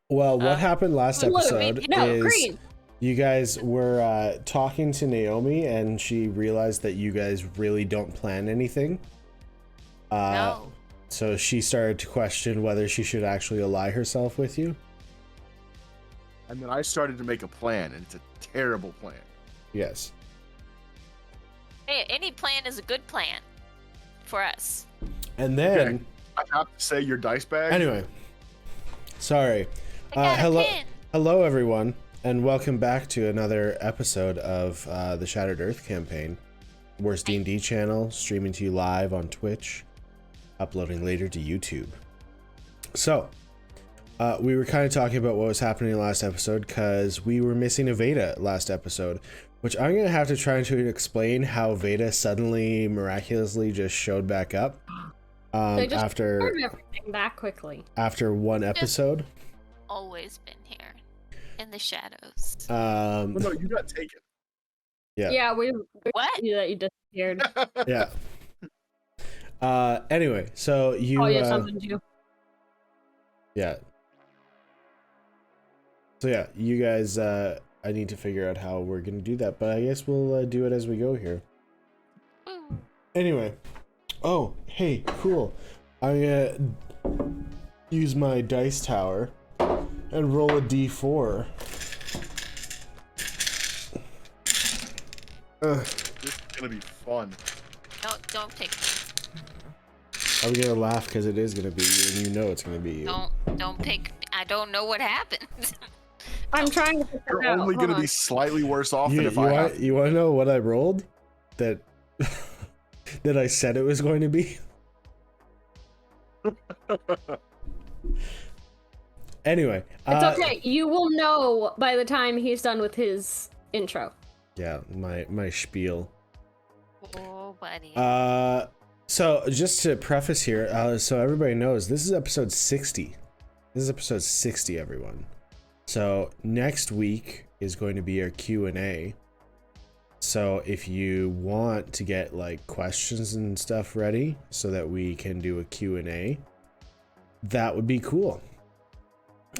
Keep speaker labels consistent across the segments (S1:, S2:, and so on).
S1: Well, what happened last episode is
S2: green.
S1: you guys were talking to Naomi, and she realized that you guys really don't plan anything.
S3: No.
S1: So she started to question whether she should actually ally herself with you.
S4: And then I started to make a plan, and it's a terrible plan.
S1: Yes.
S3: Hey, any plan is a good plan for us.
S1: And then...
S4: Okay. I have to say your dice bag.
S1: Anyway. Sorry.
S3: I got a pin.
S1: Hello, everyone, and welcome back to another episode of the Shattered Earth campaign. Worst D&D channel, streaming to you live on Twitch, uploading later to YouTube. So, we were kind of talking about what was happening last episode because we were missing a Veda last episode, which I'm going to have to try to explain how Veda suddenly, miraculously just showed back up
S2: They just
S1: after
S2: turned everything back quickly.
S1: After one episode.
S3: Always been here in the shadows.
S4: Oh, no, you got taken.
S1: Yeah.
S2: Yeah, we
S3: What?
S2: knew that you disappeared.
S1: Yeah. Anyway, so you.
S2: Oh, yeah, something you.
S1: Yeah. So yeah, you guys. I need to figure out how we're gonna do that, but I guess we'll do it as we go here. Anyway. Oh, hey, cool. I'm gonna use my dice tower and roll a d4.
S4: This is gonna be fun.
S3: Don't pick me.
S1: I'm gonna laugh because it is gonna be you, and you know it's gonna be you.
S3: Don't pick. I don't know what happened.
S2: I'm trying to figure
S4: You're
S2: it out.
S4: only
S2: Hold
S4: gonna
S2: on.
S4: be slightly worse off
S1: You,
S4: than if I had.
S1: you want to know what I rolled? That that I said it was going to be. Anyway,
S2: It's okay. You will know by the time he's done with his intro.
S1: Yeah, my spiel.
S3: Oh, buddy.
S1: So just to preface here, so everybody knows this is episode 60. This is episode 60, everyone. So next week is going to be our Q&A. So if you want to get like questions and stuff ready so that we can do a Q&A, that would be cool.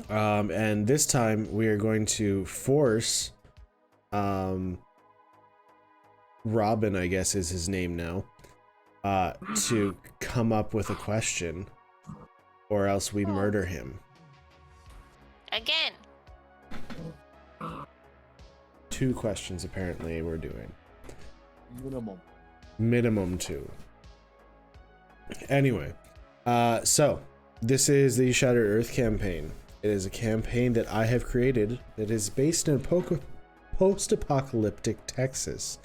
S1: And this time we are going to force Robin, I guess is his name now, to come up with a question, or else we murder him.
S3: Again.
S1: 2 questions apparently we're doing.
S4: Minimum.
S1: 2. Anyway, so this is the Shattered Earth campaign. It is a campaign that I have created that is based in post-apocalyptic Texas.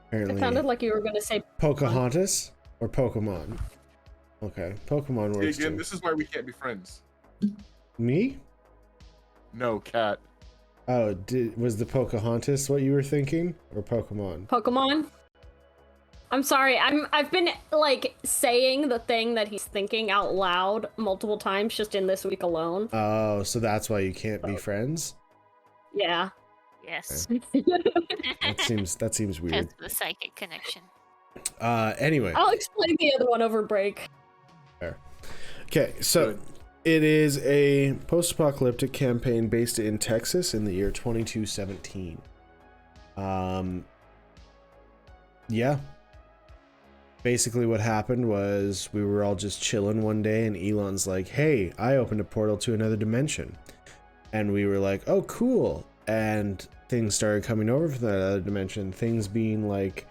S1: Apparently,
S2: It sounded like you were going to say
S1: Pocahontas or Pokemon. Okay, Pokemon
S4: See,
S1: works
S4: again,
S1: too.
S4: this is why we can't be friends.
S1: Me?
S4: No, cat.
S1: Oh, was the Pocahontas what you were thinking, or Pokemon?
S2: Pokemon. I'm sorry. I've been like saying the thing that he's thinking out loud multiple times just in this week alone.
S1: Oh, so that's why you can't be friends?
S2: Yeah.
S3: Yes.
S1: That seems weird.
S3: Because of the psychic connection.
S1: Anyway.
S2: I'll explain the other one over break.
S1: Fair. Okay, so
S4: Good.
S1: it is a post-apocalyptic campaign based in Texas in the year 2217. Yeah. Basically what happened was we were all just chilling one day and Elon's like, hey, I opened a portal to another dimension. And we were like, oh, cool. And things started coming over from that other dimension. Things being like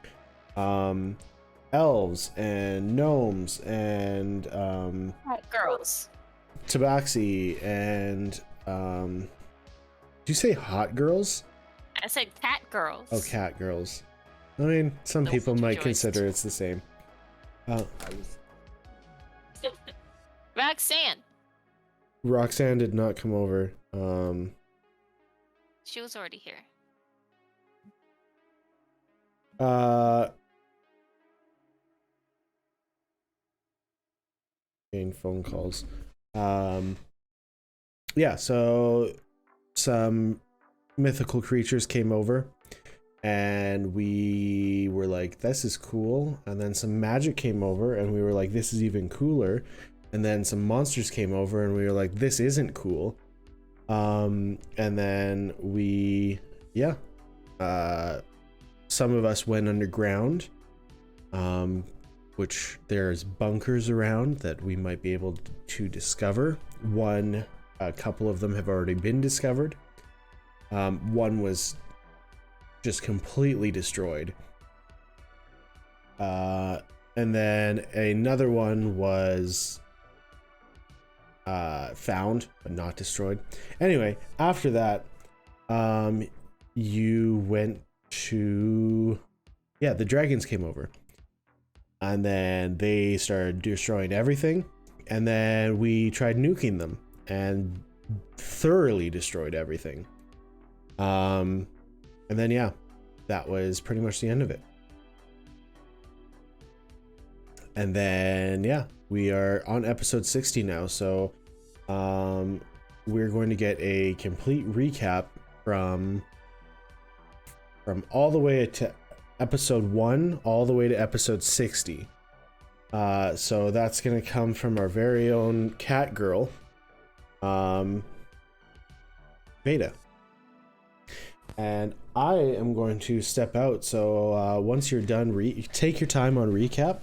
S1: elves and gnomes and
S3: Girls.
S1: tabaxi and did you say hot girls?
S3: I said cat girls.
S1: Oh, cat girls. I mean, some
S3: No
S1: people might
S3: rejoiced.
S1: consider it's the same.
S3: Roxanne.
S1: Roxanne did not come over.
S3: She was already here.
S1: Getting phone calls. Yeah, so some mythical creatures came over and we were like, this is cool. And then some magic came over and we were like, this is even cooler. And then some monsters came over and we were like, this isn't cool. And then some of us went underground, which there's bunkers around that we might be able to discover. A couple of them have already been discovered. One was just completely destroyed. And then another one was found but not destroyed. Anyway, after that, you went to the dragons came over, and then they started destroying everything, and then we tried nuking them and thoroughly destroyed everything. And then that was pretty much the end of it. And then we are on episode 60 now, so we're going to get a complete recap from all the way to episode 1 all the way to episode 60. So that's going to come from our very own cat girl, Veda. And I am going to step out, so once you're done, take your time on recap.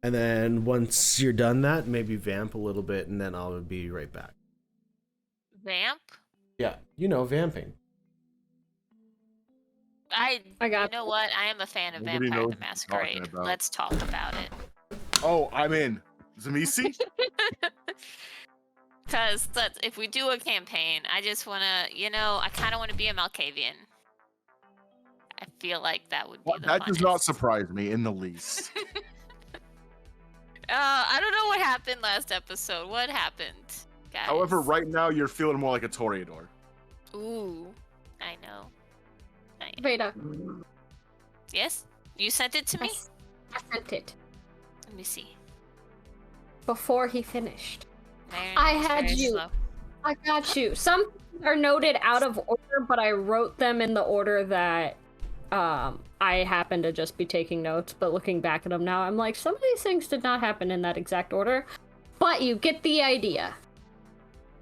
S1: And then once you're done that, maybe vamp a little bit, and then I'll be right back.
S3: Vamp?
S1: Yeah, vamping.
S3: I
S2: got
S3: you know what? I am a fan of
S4: Nobody
S3: Vampire
S4: knows
S3: the
S4: what you're
S3: Masquerade.
S4: talking about.
S3: Let's talk about it.
S4: Oh, I'm in. Zamisi?
S3: Because if we do a campaign, I just want to, I kind of want to be a Malkavian. I feel like that would be the
S4: That does not
S3: funnest.
S4: surprise me in the least.
S3: I don't know what happened last episode. What happened, guys?
S4: However, right now you're feeling more like a Toreador.
S3: Ooh, I know.
S2: Veda,
S3: Yes? You sent it to me?
S2: I sent it
S3: Let me see.
S2: before he finished.
S3: Very
S2: I
S3: nice,
S2: had
S3: very
S2: you.
S3: slow.
S2: I got you. Some are noted out of order, but I wrote them in the order that I happen to just be taking notes. But looking back at them now, I'm like, some of these things did not happen in that exact order. But you get the idea.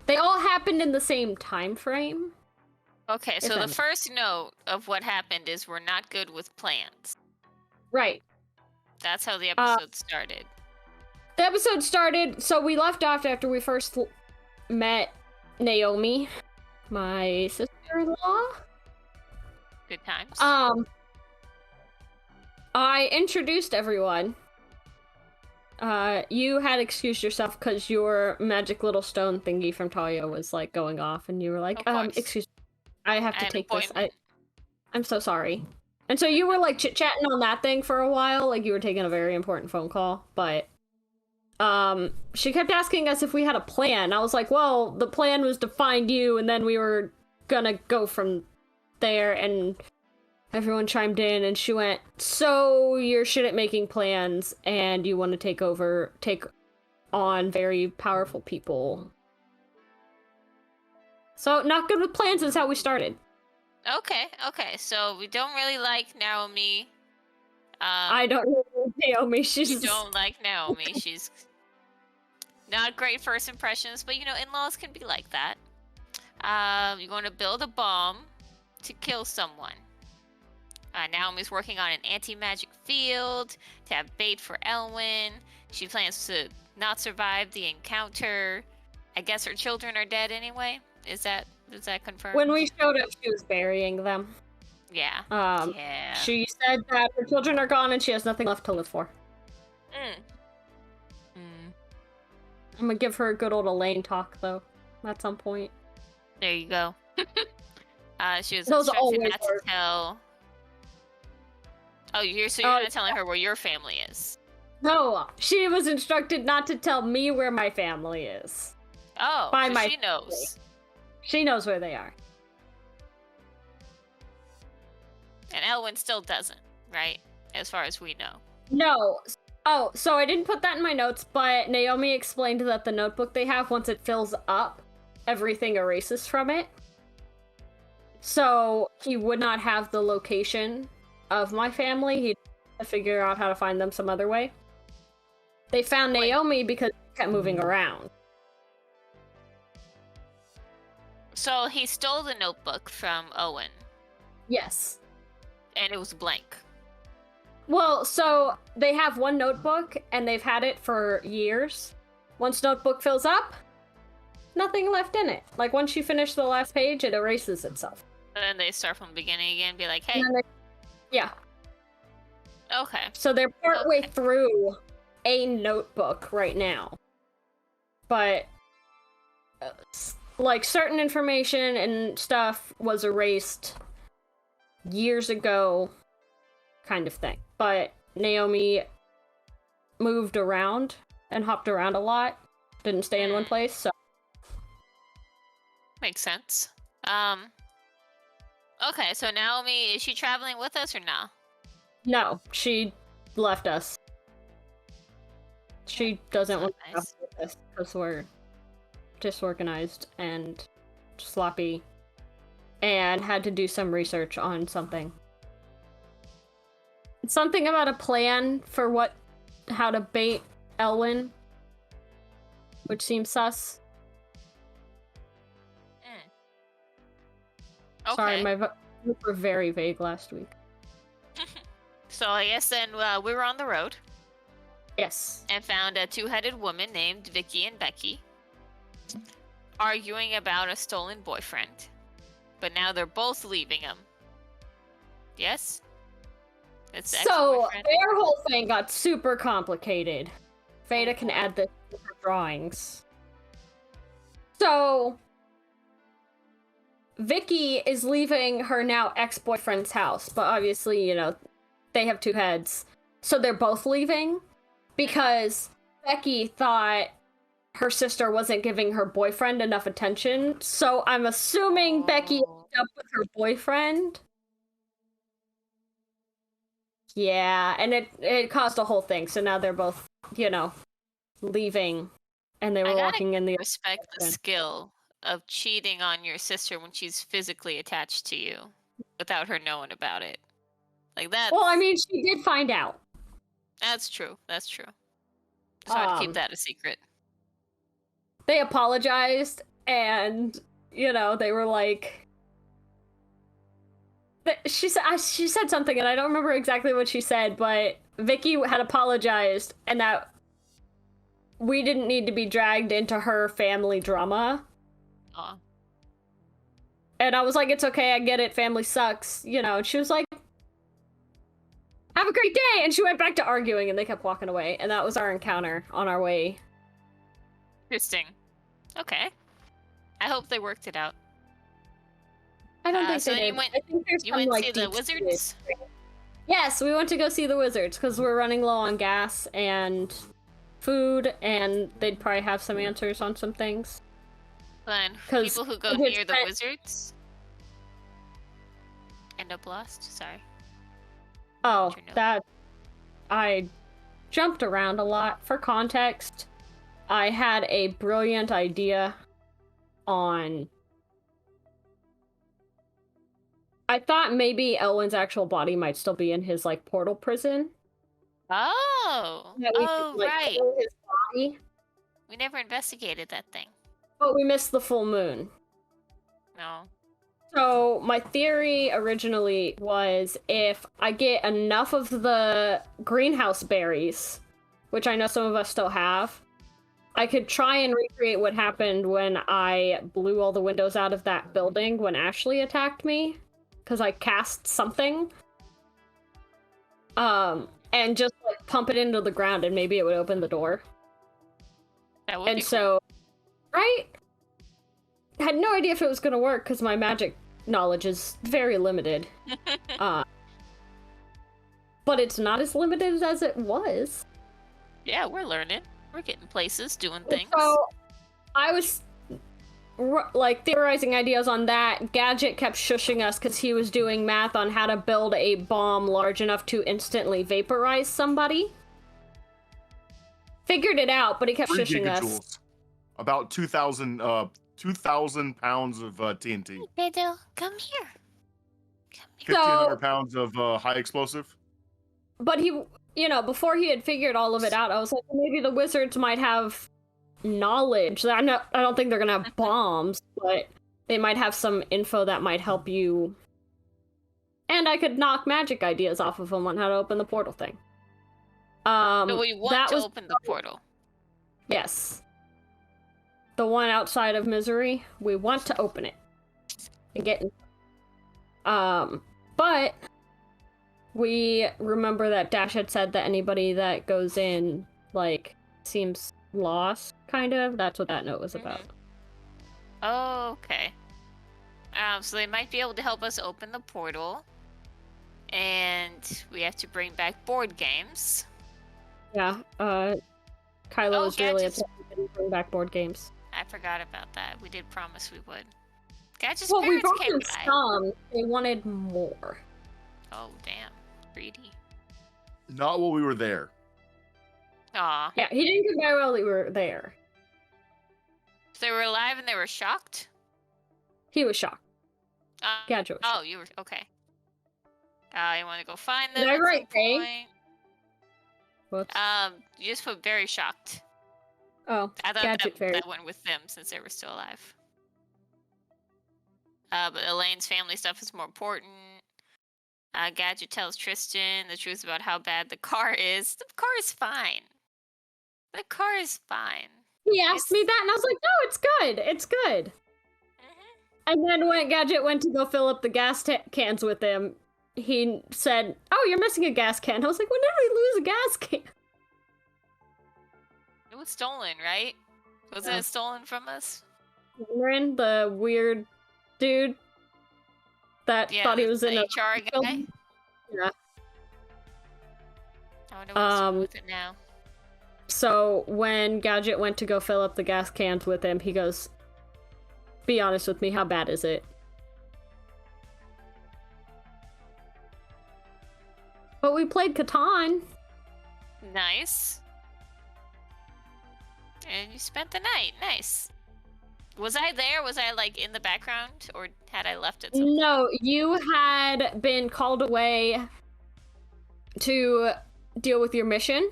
S2: They all happened in the same time frame.
S3: Okay, so
S2: If
S3: the
S2: any.
S3: first note of what happened is we're not good with plans.
S2: Right.
S3: That's how the episode started.
S2: The episode started, so we left off after we first met Naomi, my sister-in-law.
S3: Good times.
S2: I introduced everyone. You had excused yourself because your magic little stone thingy from Talia was like going off, and you were like,
S3: Of course.
S2: excuse me, I have
S3: I
S2: to
S3: had an
S2: take this.
S3: appointment.
S2: I'm so sorry. And so you were like chit-chatting on that thing for a while, like you were taking a very important phone call, but she kept asking us if we had a plan. I was like, well, the plan was to find you, and then we were gonna go from there, and everyone chimed in, and she went, so you're shit at making plans, and you want to take on very powerful people. So, not good with plans is how we started.
S3: Okay, so we don't really like Naomi.
S2: I don't know Naomi,
S3: You
S2: she's...
S3: don't like Naomi. She's not great first impressions, but in-laws can be like that. You're going to build a bomb to kill someone. Naomi's working on an anti-magic field to have bait for Elwyn. She plans to not survive the encounter. I guess her children are dead anyway. Is that confirmed?
S2: When we showed up, she was burying them.
S3: Yeah. Yeah.
S2: She said that her children are gone and she has nothing left to live for. I'm gonna give her a good old Elaine talk, though, at some point.
S3: There you go. She was
S2: Those
S3: instructed
S2: always
S3: not to
S2: work.
S3: tell. Oh, you're not telling her where your family is.
S2: No, she was instructed not to tell me where my family is.
S3: Oh,
S2: By
S3: so
S2: my
S3: she knows.
S2: She knows where they are.
S3: And Elwyn still doesn't, right? As far as we know.
S2: No. Oh, so I didn't put that in my notes, but Naomi explained that the notebook they have, once it fills up, everything erases from it. So he would not have the location of my family. He'd have to figure out how to find them some other way. They found Naomi because she kept moving around.
S3: So he stole the notebook from Owen,
S2: Yes.
S3: and it was blank.
S2: Well, so they have one notebook, and they've had it for years. Once notebook fills up, nothing left in it. Like, once you finish the last page, it erases itself.
S3: And then they start from the beginning again, be like, hey.
S2: Yeah.
S3: Okay.
S2: So they're partway
S3: Okay.
S2: through a notebook right now. But, like, certain information and stuff was erased years ago, kind of thing. But Naomi moved around and hopped around a lot. Didn't stay in one place, so.
S3: Makes sense. Okay, so Naomi, is she traveling with us or no?
S2: No, she left us. She doesn't want to
S3: Nice.
S2: travel with us because we're disorganized and sloppy and had to do some research on something. Something about a plan for how to bait Elwyn, which seems sus.
S3: Okay.
S2: Sorry, my votes were very vague last week.
S3: So I guess then we were on the road
S2: Yes.
S3: and found a two-headed woman named Vicky and Becky arguing about a stolen boyfriend. But now they're both leaving him. Yes? It's the
S2: So
S3: ex-boyfriend?
S2: their whole thing got super complicated. Veda can add this to her drawings. So Vicky is leaving her now ex-boyfriend's house, but obviously, they have two heads. So they're both leaving because Becky thought her sister wasn't giving her boyfriend enough attention. So I'm assuming Becky ended up with her boyfriend. Yeah, and it caused a whole thing. So now they're both, leaving, and they were walking in the
S3: respect the skill of cheating on your sister when she's physically attached to you without her knowing about it. Like that.
S2: Well, I mean, she did find out.
S3: That's true. That's true. Just hard to keep that a secret.
S2: They apologized, and they were like, she said something, and I don't remember exactly what she said, but Vicky had apologized, and that we didn't need to be dragged into her family drama.
S3: Aw.
S2: And I was like, it's okay, I get it, family sucks, and she was like, have a great day, and she went back to arguing, and they kept walking away, and that was our encounter on our way.
S3: Interesting. Okay. I hope they worked it out.
S2: I don't think
S3: so
S2: they
S3: then
S2: did.
S3: you went-
S2: I think there's
S3: You
S2: some,
S3: went to
S2: like,
S3: see the
S2: deep
S3: wizards?
S2: secret. Yes, we went to go see the wizards, because we're running low on gas and food, and they'd probably have some answers on some things.
S3: Then
S2: 'Cause
S3: people who go
S2: it's
S3: near the
S2: that-
S3: wizards end up lost. Sorry.
S2: Oh,
S3: you know?
S2: that... I jumped around a lot. For context, I had a brilliant idea on... I thought maybe Elwyn's actual body might still be in his, like, portal prison.
S3: Oh.
S2: That we
S3: Oh,
S2: could, like,
S3: right.
S2: kill his body,
S3: We never investigated that thing.
S2: but we missed the full moon.
S3: No.
S2: So my theory originally was if I get enough of the greenhouse berries, which I know some of us still have, I could try and recreate what happened when I blew all the windows out of that building when Ashley attacked me, because I cast something. And just like pump it into the ground and maybe it would open the door.
S3: That would be
S2: And
S3: cool.
S2: so, right? I had no idea if it was gonna work because my magic knowledge is very limited. But it's not as limited as it was.
S3: Yeah, we're learning. We're getting places, doing things.
S2: So I was like theorizing ideas on that. Gadget kept shushing us because he was doing math on how to build a bomb large enough to instantly vaporize somebody. Figured it out, but he kept
S4: 3
S2: shushing us.
S4: gigajoules. About 2,000 pounds of TNT.
S3: Veda, come here. Come here.
S4: 1,500 pounds of high explosive.
S2: But he, before he had figured all of it out, I was like, maybe the wizards might have knowledge. I don't think they're gonna have bombs, but they might have some info that might help you. And I could knock magic ideas off of them on how to open the portal thing.
S3: So we want to open the portal.
S2: Yes. The one outside of Misery, we want to open it. And get in. But we remember that Dash had said that anybody that goes in, like, seems lost, kind of. That's what that note was about.
S3: Oh, okay. So they might be able to help us open the portal. And we have to bring back board games.
S2: Yeah, Kylo is really
S3: Gadget's-
S2: upset to bring back board games.
S3: I forgot about that. We did promise we would. Gadget's
S2: Well, we
S3: parents
S2: brought
S3: came
S2: them
S3: by.
S2: some. They wanted more.
S3: Oh, damn. Greedy.
S4: Not while we were there.
S3: Aw.
S2: Yeah, he didn't get by while we were there.
S3: So they were alive and they were shocked?
S2: He was shocked.
S3: Uh,
S2: Gadget was
S3: oh,
S2: shocked.
S3: you were... Okay. You want to go find
S2: Did
S3: them
S2: I
S3: at some
S2: write A?
S3: point?
S2: Whoops.
S3: You just put very shocked.
S2: Oh,
S3: I thought
S2: Gadget
S3: that,
S2: Fairy.
S3: that went with them since they were still alive. But Elaine's family stuff is more important. Gadget tells Tristan the truth about how bad the car is. The car is fine. The car is fine.
S2: He asked me that, and I was like, "No, it's good. It's good." And then when Gadget went to go fill up the gas cans with him, he said, "Oh, you're missing a gas can." I was like, "When did we lose a gas can?"
S3: It was stolen, right? Wasn't
S2: Yeah.
S3: it stolen from us?
S2: Cameron, the weird dude that
S3: Yeah,
S2: thought he was
S3: the
S2: in a
S3: HR guy.
S2: film. Yeah.
S3: I wonder what's
S2: Um,
S3: doing with it now.
S2: So when Gadget went to go fill up the gas cans with him, he goes, "Be honest with me, how bad is it?" But we played Catan.
S3: Nice. And you spent the night. Nice. Was I there? Was I like in the background, or had I left it?
S2: No, you had been called away to deal with your mission.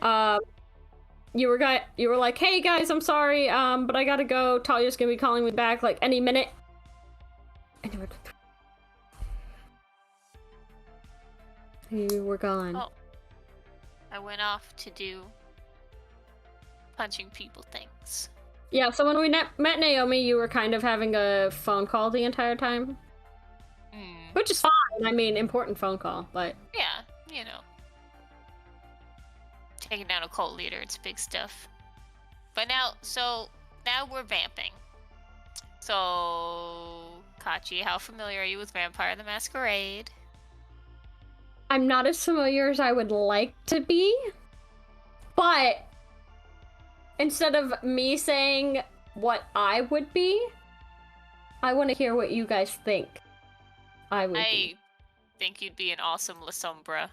S2: You were like, "Hey guys, I'm sorry, but I gotta go. Talia's gonna be calling me back like any minute." And you were gone.
S3: Oh. I went off to do punching people things.
S2: Yeah, so when we met Naomi, you were kind of having a phone call the entire time. Which is fine. I mean, important phone call, but...
S3: Yeah, you know. Taking down a cult leader, it's big stuff. But now we're vamping. So, Kachi, how familiar are you with Vampire the Masquerade?
S2: I'm not as familiar as I would like to be, but instead of me saying what I would be, I want to hear what you guys think I would be.
S3: I think you'd be an awesome La Sombra.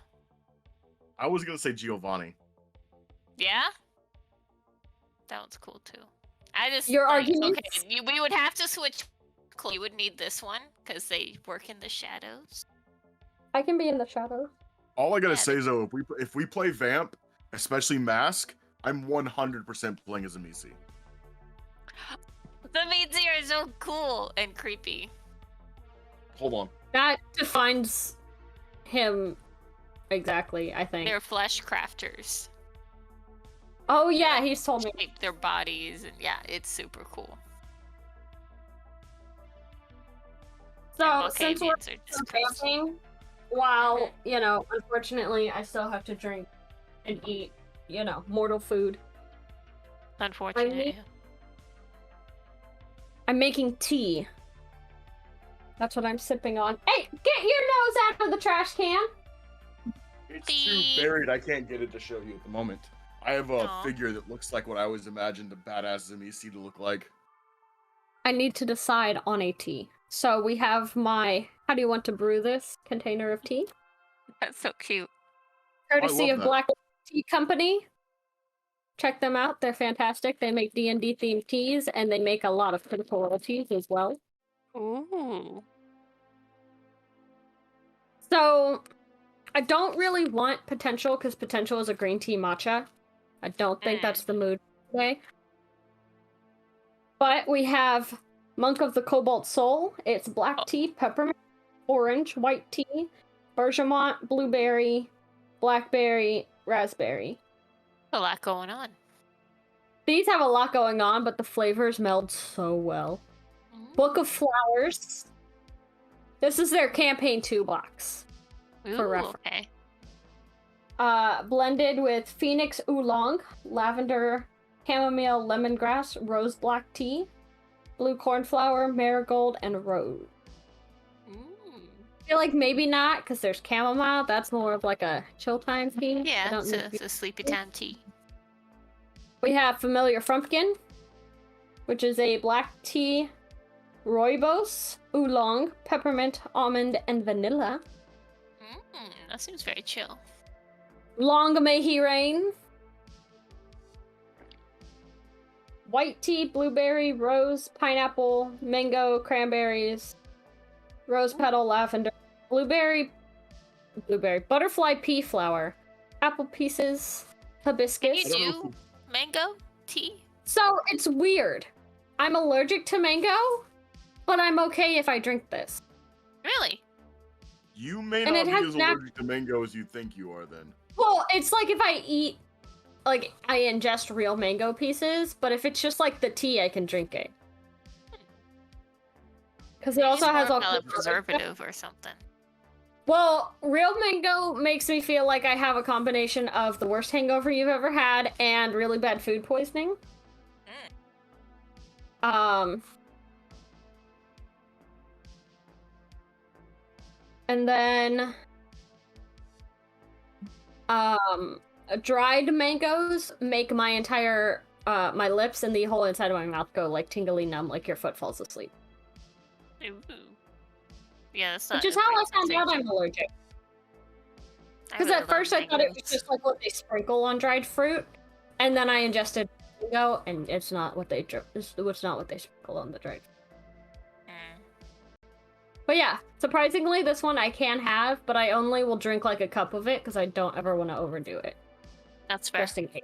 S4: I was gonna say Giovanni.
S3: Yeah? That one's cool too. I just
S2: Your
S3: like,
S2: arguments-
S3: okay, we would have to switch. You would need this one because they work in the shadows.
S2: I can be in the shadows.
S4: All I gotta
S3: Yeah,
S4: say is though, if we play Vamp, especially Mask, I'm 100% playing as a Misi.
S3: The Mitzi are so cool and creepy.
S4: Hold on.
S2: That defines him exactly, I think.
S3: They're flesh crafters.
S2: Oh yeah, he's told me.
S3: Shape their bodies, and yeah, it's super cool.
S2: So
S3: And
S2: since we're
S3: Volcanians are just crazy.
S2: vamping, while, you know, unfortunately I still have to drink and eat, you know, mortal food,
S3: Unfortunately.
S2: I'm making tea. That's what I'm sipping on. Hey, get your nose out of the trash can!
S4: It's
S3: Beep.
S4: too buried. I can't get it to show you at the moment. I have a
S3: Aw.
S4: figure that looks like what I always imagined a badass Zamisi to look like.
S2: I need to decide on a tea. So we have my, how do you want to brew this container of tea?
S3: That's so cute.
S2: Courtesy
S4: love
S2: of
S4: that.
S2: Black Tea Company. Check them out, they're fantastic. They make D&D themed teas, and they make a lot of critical role teas as well.
S3: Ooh.
S2: So, I don't really want Potential, because Potential is a green tea matcha. I don't think that's the mood today. But we have Monk of the Cobalt Soul. It's black tea, peppermint, orange, white tea, bergamot, blueberry, blackberry, raspberry.
S3: A lot going on.
S2: These have a lot going on, but the flavors meld so well. Book of Flowers. This is their campaign 2 box.
S3: Ooh,
S2: For reference.
S3: okay.
S2: Blended with Phoenix Oolong, lavender, chamomile, lemongrass, rose black tea, blue cornflower, marigold, and rose. I feel like maybe not, because there's chamomile. That's more of like a chill time tea.
S3: Yeah, it's a sleepy time tea.
S2: We have Familiar Frumpkin, which is a black tea, rooibos, oolong, peppermint, almond, and vanilla.
S3: That seems very chill.
S2: Long May He Rain. White tea, blueberry, rose, pineapple, mango, cranberries, rose petal, lavender, blueberry, butterfly pea flower, apple pieces,
S3: Can
S2: hibiscus.
S3: you do mango tea?
S2: So it's weird. I'm allergic to mango, but I'm okay if I drink this.
S3: Really?
S4: You may
S2: And
S4: not
S2: it
S4: be
S2: has
S4: as allergic to mango as you think you are then.
S2: Well, it's like if I eat, like, I ingest real mango pieces, but if it's just like the tea, I can drink it. Because it
S3: Maybe
S2: also
S3: it's
S2: has
S3: more
S2: all
S3: of a preservative or something.
S2: Well, real mango makes me feel like I have a combination of the worst hangover you've ever had and really bad food poisoning. And then dried mangoes make my entire my lips and the whole inside of my mouth go like tingly numb, like your foot falls asleep.
S3: Ooh. Yeah, that's not.
S2: Which is
S3: a
S2: how I
S3: great
S2: found out
S3: sensation.
S2: I'm allergic.
S3: I
S2: Because
S3: really
S2: at first I
S3: love
S2: thought it was
S3: mangoes.
S2: just like what they sprinkle on dried fruit, and then I ingested mango, and it's not what they it's not what they sprinkle on the dried fruit. But yeah, surprisingly, this one I can have, but I only will drink like a cup of it because I don't ever want to overdo it.
S3: That's fair.
S2: Just in case.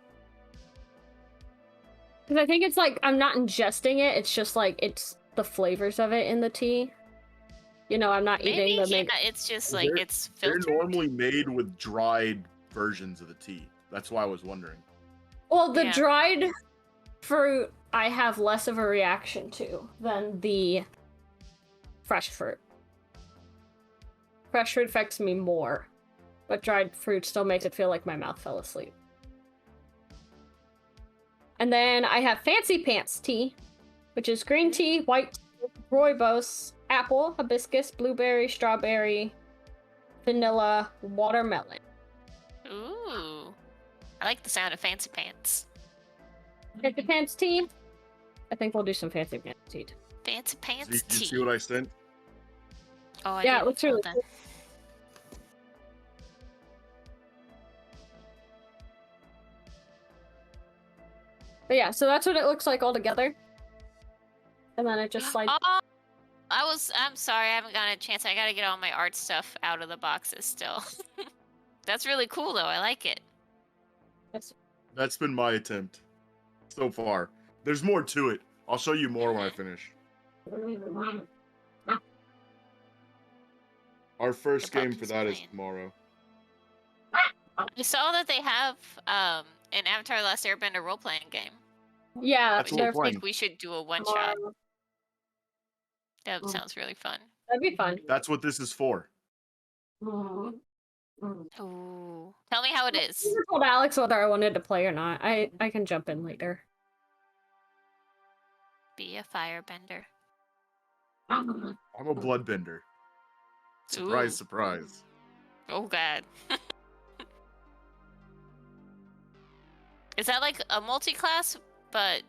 S2: Because I think it's like I'm not ingesting it; it's just like it's the flavors of it in the tea. You know, I'm not
S3: Maybe
S2: eating the mango.
S3: it's just like
S4: They're-
S3: it's
S4: They're
S3: filtered.
S4: normally made with dried versions of the tea. That's why I was wondering.
S2: Well, the
S3: Yeah.
S2: dried fruit I have less of a reaction to than the fresh fruit. Fresh fruit affects me more, but dried fruit still makes it feel like my mouth fell asleep. And then I have Fancy Pants tea, which is green tea, white tea, rooibos, apple, hibiscus, blueberry, strawberry, vanilla, watermelon.
S3: Ooh. I like the sound of fancy pants.
S2: Fancy Pants tea? I think we'll do some Fancy Pants tea.
S3: Fancy
S4: So
S3: pants
S4: you
S3: tea.
S4: see what I sent?
S3: Oh, I
S2: Yeah,
S3: did.
S2: it looks really
S3: Hold on.
S2: cool. But yeah, so that's what it looks like all together. And then it just like
S3: Oh, I'm sorry, I haven't gotten a chance. I gotta get all my art stuff out of the boxes still. That's really cool though, I like it.
S4: That's been my attempt so far. There's more to it. I'll show you more when I finish. Our first
S3: Your
S4: game for
S3: puppy's
S4: that is
S3: playing.
S4: tomorrow.
S3: I saw that they have an Avatar: The Last Airbender role-playing game.
S2: yeah,
S4: That's what
S2: they're
S4: we're
S3: I
S4: playing.
S3: think we should do a one-shot.
S2: tomorrow.
S3: That
S2: Oh.
S3: sounds really fun.
S2: That'd be fun.
S4: That's what this is for.
S3: Ooh. Tell me how it
S2: I
S3: is.
S2: never told Alex whether I wanted to play or not. I can jump in later.
S3: Be a firebender.
S4: I'm a bloodbender. Surprise,
S3: Ooh.
S4: surprise.
S3: Oh god. Is that like a multi-class? But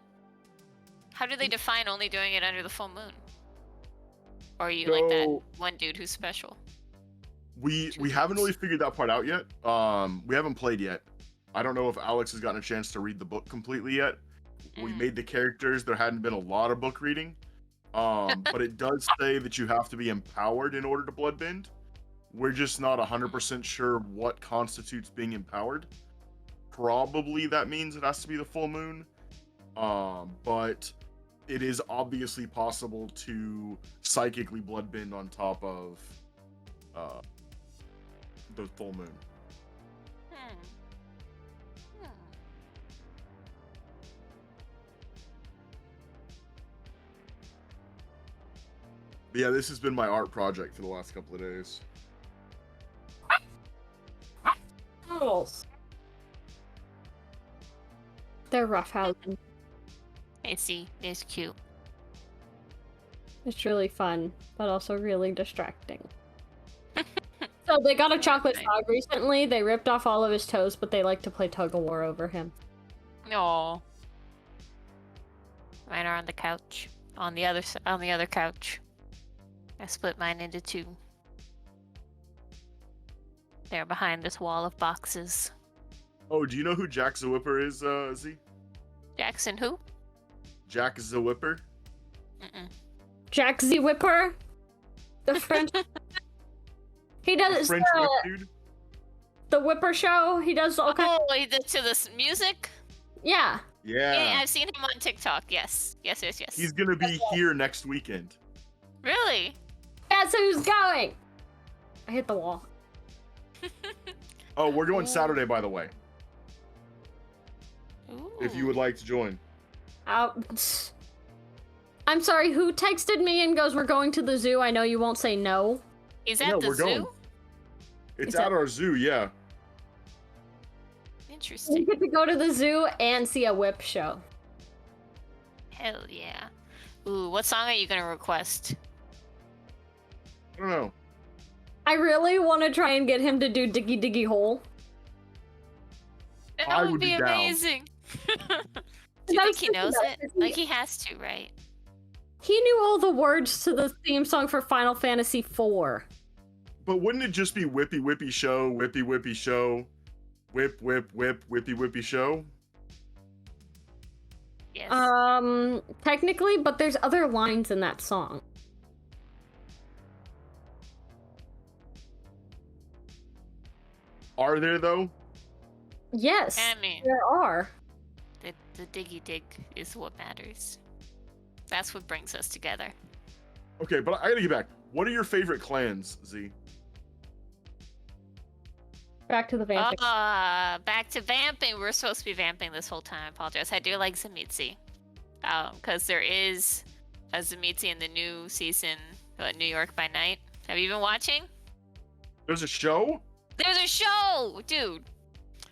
S3: how do they define only doing it under the full moon? Or are you like that
S4: So-
S3: one dude who's special?
S4: We haven't really figured that part out yet. We haven't played yet. I don't know if Alex has gotten a chance to read the book completely yet. We made the characters. There hadn't been a lot of book reading. But it does say that you have to be empowered in order to bloodbend. We're just not 100% sure what constitutes being empowered. Probably that means it has to be the full moon. But it is obviously possible to psychically bloodbend on top of the full moon.
S3: Hmm. Hmm.
S4: But yeah, this has been my art project for the last couple of days.
S2: Noodles. They're roughhousing.
S3: I see. It's cute.
S2: It's really fun, but also really distracting. So they got a chocolate frog recently. They ripped off all of his toes, but they like to play tug of war over him.
S3: No. Mine are on the couch. On the other couch. I split mine into two. They're behind this wall of boxes.
S4: Oh, do you know who Jack the Whipper is, Z?
S3: Jackson who?
S4: Jack the Whipper?
S3: Mm-mm.
S2: Jack the Whipper? The French... He does
S4: French whip dude?
S2: the Whipper show. He does all kinds.
S3: Oh, he did to this music?
S2: Yeah.
S3: Yeah, I've seen him on TikTok. Yes. Yes.
S4: He's gonna be here next weekend.
S3: Really?
S2: That's who's going. I hit the wall.
S4: Oh, we're going Saturday, by the way.
S3: Ooh.
S4: If you would like to join.
S2: I'm sorry, who texted me and goes, "We're going to the zoo"? I know you won't say no.
S3: He's at
S4: Yeah,
S3: the
S4: we're
S3: zoo?
S4: going. It's
S2: Is
S4: at
S2: that-
S4: our zoo, yeah.
S2: We
S3: Interesting.
S2: get to go to the zoo and see a whip show.
S3: Hell yeah. Ooh, what song are you gonna request?
S4: I don't know.
S2: I really want to try and get him to do Diggy Diggy Hole.
S3: That
S4: I
S3: would
S4: would
S3: be
S4: be down.
S3: amazing. Do you
S2: I
S3: think
S2: was
S3: he
S2: thinking
S3: knows
S2: that,
S3: it?
S2: 'cause he-
S3: Like he has to, right?
S2: He knew all the words to the theme song for Final Fantasy IV.
S4: But wouldn't it just be whippy whippy show, whippy whippy show, whip whip whip, whippy whippy show?
S3: Yes.
S2: Technically, but there's other lines in that song.
S4: Are there though?
S2: Yes,
S3: I mean,
S2: there are.
S3: the diggy dig is what matters. That's what brings us together.
S4: Okay, but I gotta get back. What are your favorite clans, Z?
S2: Back to the vamping.
S3: Back to vamping. We're supposed to be vamping this whole time. I apologize. I do like Zamitzi. Because there is a Zamitzi in the new season, New York by Night. Have you been watching?
S4: There's a show?
S3: There's a show, dude.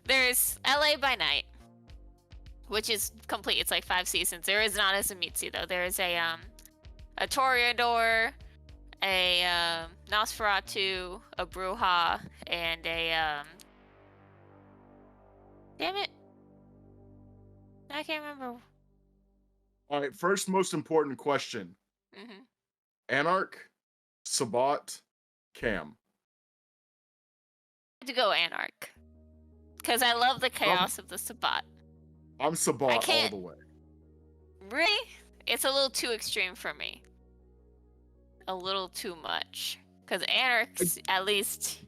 S3: There's LA by Night, which is complete. It's like 5 seasons. There is not a Zamitzi though. There is a Toreador, a Nosferatu, a Bruja, and a damn it, I can't remember.
S4: All right, first most important question.
S3: Hmm.
S4: Anarch, Sabat, Cam.
S3: To go Anarch, because I love the chaos of the Sabat.
S4: I'm Sabat all
S3: can't-
S4: the way.
S3: Really? It's a little too extreme for me. A little too much. Because Anarch's, at least,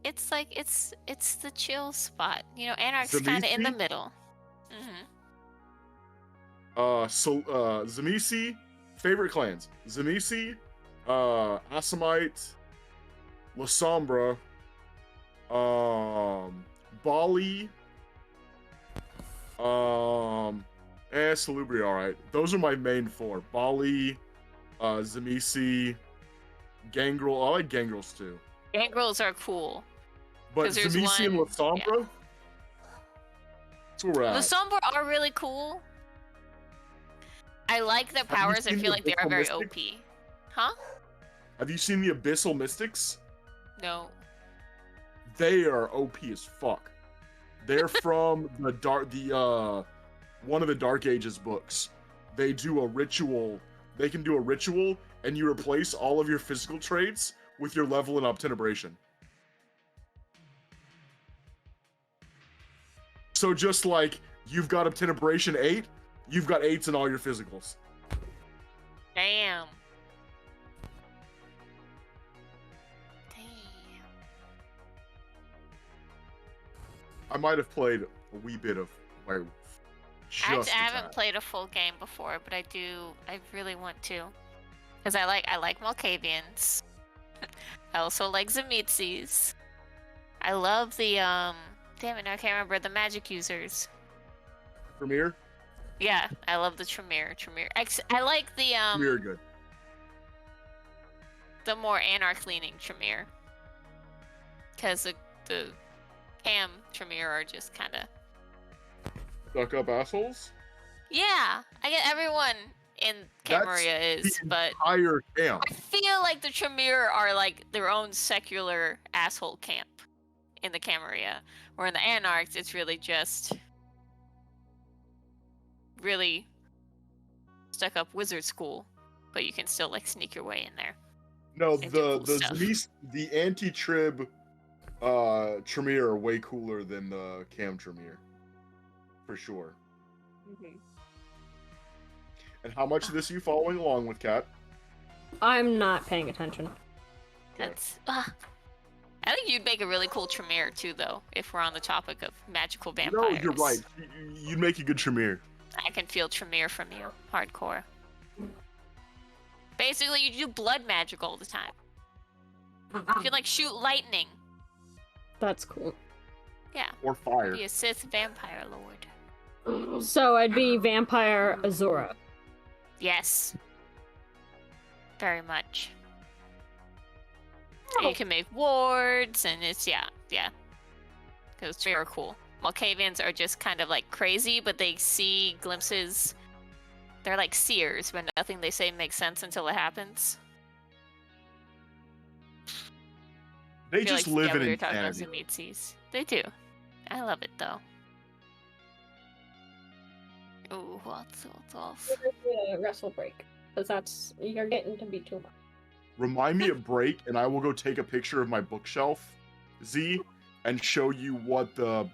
S3: it's like, it's the chill spot. You know, Anarch's kind of in the
S4: Zamisi?
S3: middle. Hmm.
S4: Zamisi, favorite clans. Zamisi, Asamite, La Sombra, Bali, Salubri, alright. Those are my main 4. Bali, Zamisi, Gangrel. I like Gangrels too.
S3: Gangrels are cool.
S4: But
S3: 'Cause there's
S4: Zamisi and La
S3: one-
S4: Sombra? That's where we're at.
S3: The Sombra are really cool. I like their
S4: you
S3: powers. I
S4: seen
S3: feel
S4: the
S3: like they are very
S4: Abyssal
S3: OP. Huh?
S4: Have you seen the Abyssal Mystics?
S3: No.
S4: They are OP as fuck. They're from one of the Dark Ages books. They do a ritual. They can do a ritual, and you replace all of your physical traits with your level in obtenebration. So just like you've got obtenebration 8, you've got 8s in all your physicals.
S3: Damn.
S4: I might have played a wee bit of Werewolf. Just
S3: I
S4: a
S3: haven't
S4: tad.
S3: played a full game before, but I really want to. Because I like Malkavians. I also like Zemetzis. I love the damn it, I can't remember the magic users.
S4: Premiere?
S3: Yeah, I love the Tremere. I like
S4: Premiere good.
S3: the more anarch leaning Tremere. Because the Cam Tremere are just kinda
S4: Stuck up assholes?
S3: yeah, I get everyone in Camarilla is, but
S4: Higher camp.
S3: I feel like the Tremere are like their own secular asshole camp in the Camarilla. Where in the Anarchs, it's really just really stuck up wizard school, but you can still like sneak your way in there.
S4: No,
S3: and do cool stuff.
S4: the anti-trib Tremere are way cooler than the Cam Tremere. For sure. And how much of this are you following along with, Kat?
S2: I'm not paying attention.
S3: That's I think you'd make a really cool Tremere too, though, if we're on the topic of magical vampires.
S4: No, you're right. You'd make a good Tremere.
S3: I can feel Tremere from you, hardcore. Basically, you do blood magic all the time. You can like shoot lightning.
S2: That's cool.
S3: Yeah.
S4: Or fire.
S3: Be a Sith vampire lord.
S2: So I'd be Vampire Azura.
S3: Yes. Very much. And you can make wards, and it's yeah. Because they are cool. Malkavians are just kind of like crazy, but they see glimpses. They're like seers, but nothing they say makes sense until it happens.
S4: They just live in
S3: we were talking about
S4: insanity.
S3: Zemetzis. They do. I love it though. Ooh, what's off?
S2: Wrestle break, because you're getting to be too much.
S4: Remind me at break, and I will go take a picture of my bookshelf, Z, and show you what the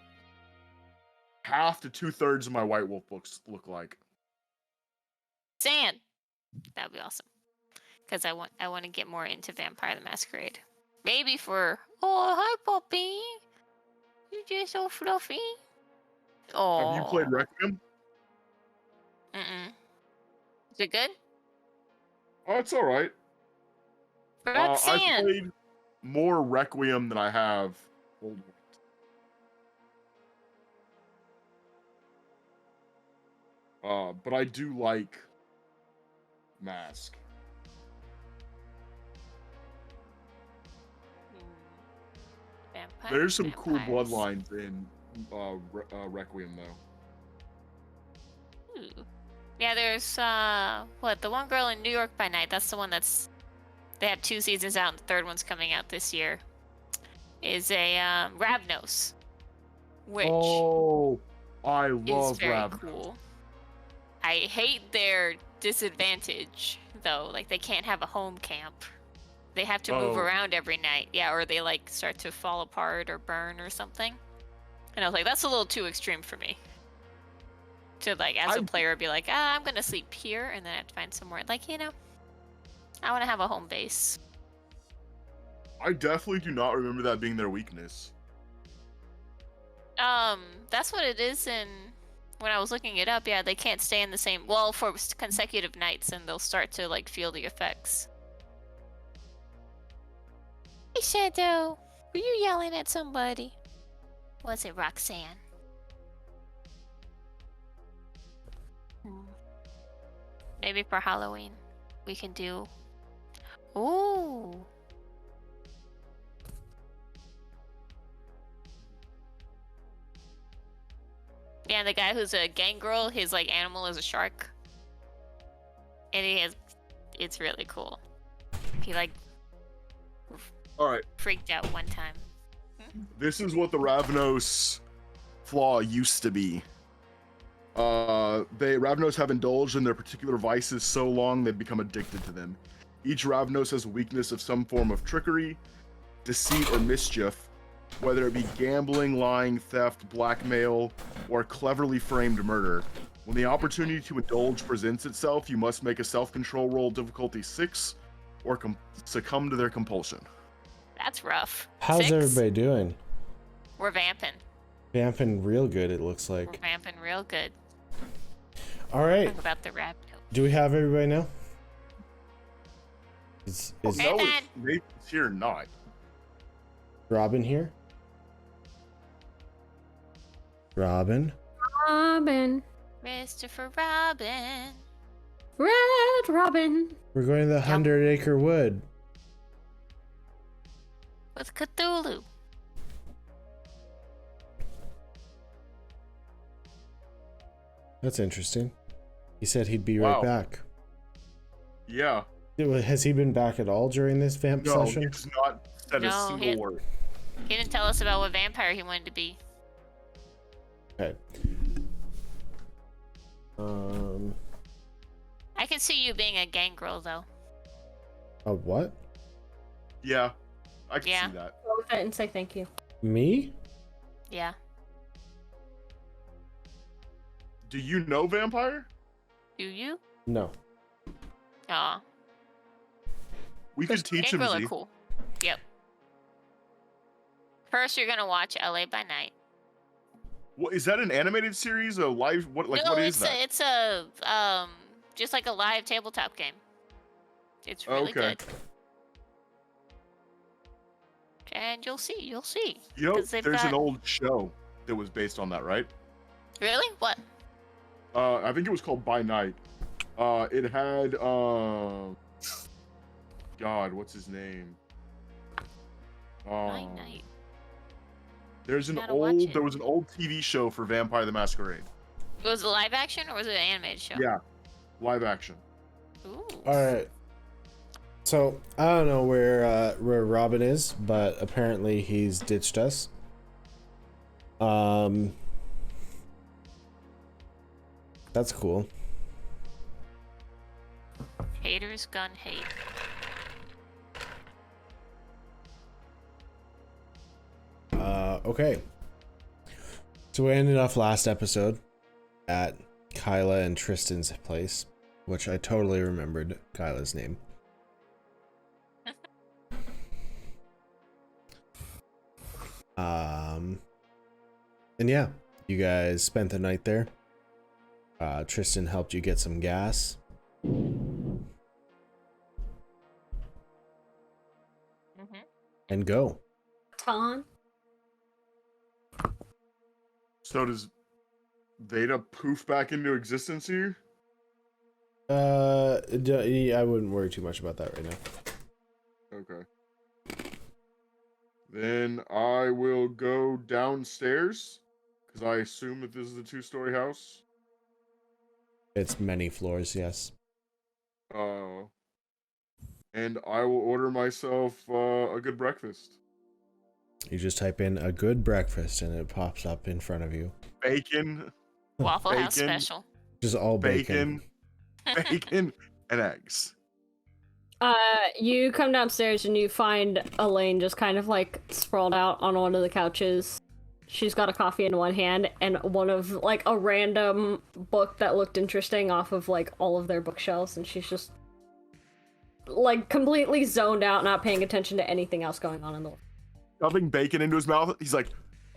S4: half to 2/3 of my White Wolf books look like.
S3: Sand. That'd be awesome. Because I want to get more into Vampire the Masquerade. Maybe for hi Poppy. You're just so fluffy. Oh.
S4: Have you played Requiem?
S3: Is it good?
S4: Oh, it's all right. I've
S3: Roxanne.
S4: played more Requiem than I have Old World. But I do like Mask.
S3: Vampire,
S4: There's some cool
S3: vampires.
S4: bloodlines in Requiem, though.
S3: Ooh. Yeah, there's the one girl in New York by Night. That's the one that's they have 2 seasons out, and the 3rd one's coming out this year. Is a Ravnos, which
S4: I
S3: is
S4: love
S3: very
S4: Ravnos.
S3: cool. I hate their disadvantage though. Like they can't have a home camp. They have to move around every night. Yeah, or they like start to fall apart or burn or something. And I was like, that's a little too extreme for me. To like, as a player, be like, I'm gonna sleep here, and then I have to find somewhere. Like, I want to have a home base.
S4: I definitely do not remember that being their weakness.
S3: That's what it is in. When I was looking it up, yeah, they can't stay in the same. Well, for consecutive nights, and they'll start to like feel the effects. Hey, Shadow, were you yelling at somebody? Was it Roxanne? Maybe for Halloween, we can do. Ooh. Yeah, the guy who's a gangrel, his like animal is a shark. And it's really cool. He like
S4: Alright,
S3: freaked out one time.
S4: this is what the Ravnos flaw used to be. Ravnos have indulged in their particular vices so long they've become addicted to them. Each Ravnos has a weakness of some form of trickery, deceit, or mischief, whether it be gambling, lying, theft, blackmail, or cleverly framed murder. When the opportunity to indulge presents itself, you must make a self-control roll difficulty 6, or succumb to their compulsion.
S3: That's rough.
S1: How's
S3: 6?
S1: everybody doing?
S3: We're vamping.
S1: Vamping real good, it looks
S3: We're
S1: like.
S3: vamping real good.
S1: All right.
S3: Talk about the rabbit hole.
S1: Do we have everybody now? Is
S4: No,
S3: Nathan.
S4: Nathan's here or not.
S1: Robin here? Robin?
S2: Robin.
S3: Christopher Robin.
S2: Red Robin.
S1: We're going to the 100-acre wood.
S3: With Cthulhu.
S1: That's interesting. He said he'd be right
S4: Wow.
S1: back.
S4: Yeah.
S1: Has he been back at all during this vamp
S4: No,
S1: session?
S4: he's not said a
S3: No,
S4: single word.
S3: He didn't tell us about what vampire he wanted to be.
S1: Okay.
S3: I can see you being a gangrel, though.
S1: A what?
S4: Yeah. I can
S3: Yeah.
S4: see that.
S2: Go with it and say thank you.
S1: Me?
S3: Yeah.
S4: Do you know vampire?
S3: Do you?
S1: No.
S3: Aw.
S4: We could teach him.
S3: Gangrel
S4: Z.
S3: are cool. Yep. First, you're gonna watch LA by Night.
S4: What is that? An animated series? A live? What? Like
S3: no,
S4: what is
S3: it's
S4: that?
S3: it's a just like a live tabletop game. It's really
S4: Okay.
S3: good. And you'll see. You'll see.
S4: You know,
S3: 'Cause they've
S4: there's an
S3: got-
S4: old show that was based on that, right?
S3: Really? What?
S4: I think it was called By Night. It had God, what's his name?
S3: By Night.
S4: There's an
S3: Gotta watch it.
S4: there was an old TV show for Vampire the Masquerade.
S3: Was it live action or was it an animated show?
S4: Yeah, live action.
S3: Ooh.
S1: All right. So I don't know where Robin is, but apparently he's ditched us. That's cool.
S3: Haters gun hate.
S1: Okay. So we ended off last episode at Kyla and Tristan's place, which I totally remembered Kyla's name. And yeah, you guys spent the night there. Tristan helped you get some gas. And go.
S2: Ton.
S4: So does Veda poof back into existence here?
S1: I wouldn't worry too much about that right now.
S4: Okay. Then I will go downstairs because I assume that this is a two-story house.
S1: It's many floors, yes.
S4: And I will order myself a good breakfast.
S1: You just type in a good breakfast and it pops up in front of you.
S4: Bacon,
S3: Waffle House
S4: Bacon.
S3: special.
S1: Just all bacon.
S4: bacon, and eggs.
S2: You come downstairs and you find Elaine just kind of like sprawled out on one of the couches. She's got a coffee in one hand and one of like a random book that looked interesting off of like all of their bookshelves, and she's just like completely zoned out, not paying attention to anything else going on in the world.
S4: Shoving bacon into his mouth. He's like,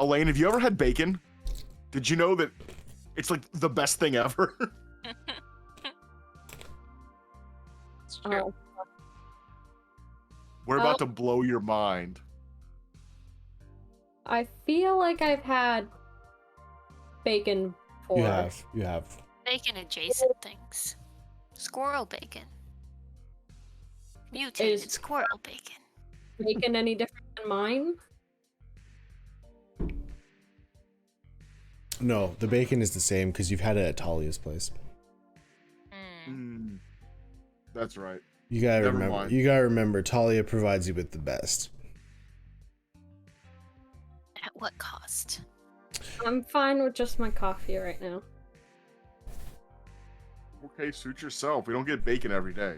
S4: Elaine, have you ever had bacon? Did you know that it's like the best thing ever?
S3: It's true.
S4: We're about to blow your mind.
S2: I feel like I've had bacon before.
S1: You have.
S3: Bacon adjacent things. Squirrel bacon. Mutated squirrel bacon.
S2: Bacon any different than mine?
S1: No, the bacon is the same because you've had it at Talia's place.
S4: That's right.
S1: You gotta
S4: Never
S1: remember.
S4: mind.
S1: You gotta remember. Talia provides you with the best.
S3: At what cost?
S2: I'm fine with just my coffee right now.
S4: Okay, suit yourself. We don't get bacon every day.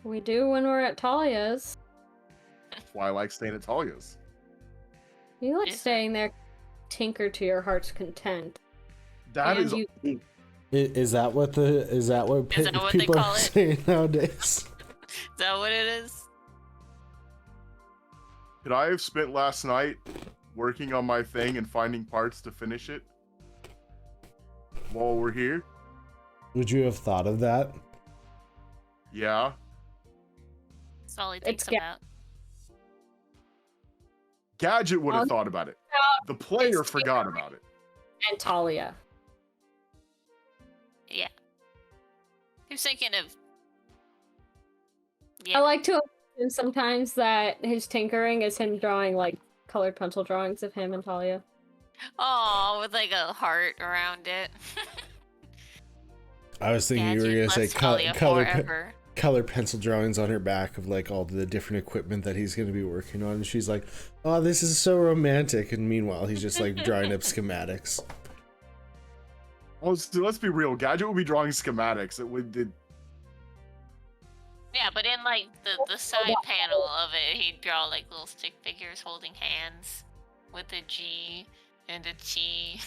S2: We do when we're at Talia's.
S4: That's why I like staying at Talia's.
S2: You like
S3: Yeah.
S2: staying there, tinker to your heart's content.
S4: That
S2: And
S4: is.
S2: you-
S1: Is that what the
S3: what they
S1: people
S3: call
S1: are
S3: it?
S1: saying nowadays?
S3: Is that what it is?
S4: Could I have spent last night working on my thing and finding parts to finish it while we're here?
S1: Would you have thought of that?
S4: Yeah.
S3: That's all he thinks
S2: It's
S3: about.
S4: Gadget would have thought about it. The player
S2: It's
S4: forgot about it.
S2: And Talia.
S3: Yeah. He was thinking of.
S2: I
S3: Yeah.
S2: like to imagine sometimes that his tinkering is him drawing like colored pencil drawings of him and Talia.
S3: Oh, with like a heart around it.
S1: I was thinking you were
S3: Gadget
S1: gonna say
S3: plus Talia forever.
S1: color pencil drawings on her back of like all the different equipment that he's gonna be working on, and she's like, "Oh, this is so romantic," and meanwhile he's just like drawing up schematics.
S4: Oh, so let's be real. Gadget would be drawing schematics. It would.
S3: Yeah, but in like the side panel of it, he'd draw like little stick figures holding hands with a G and a T.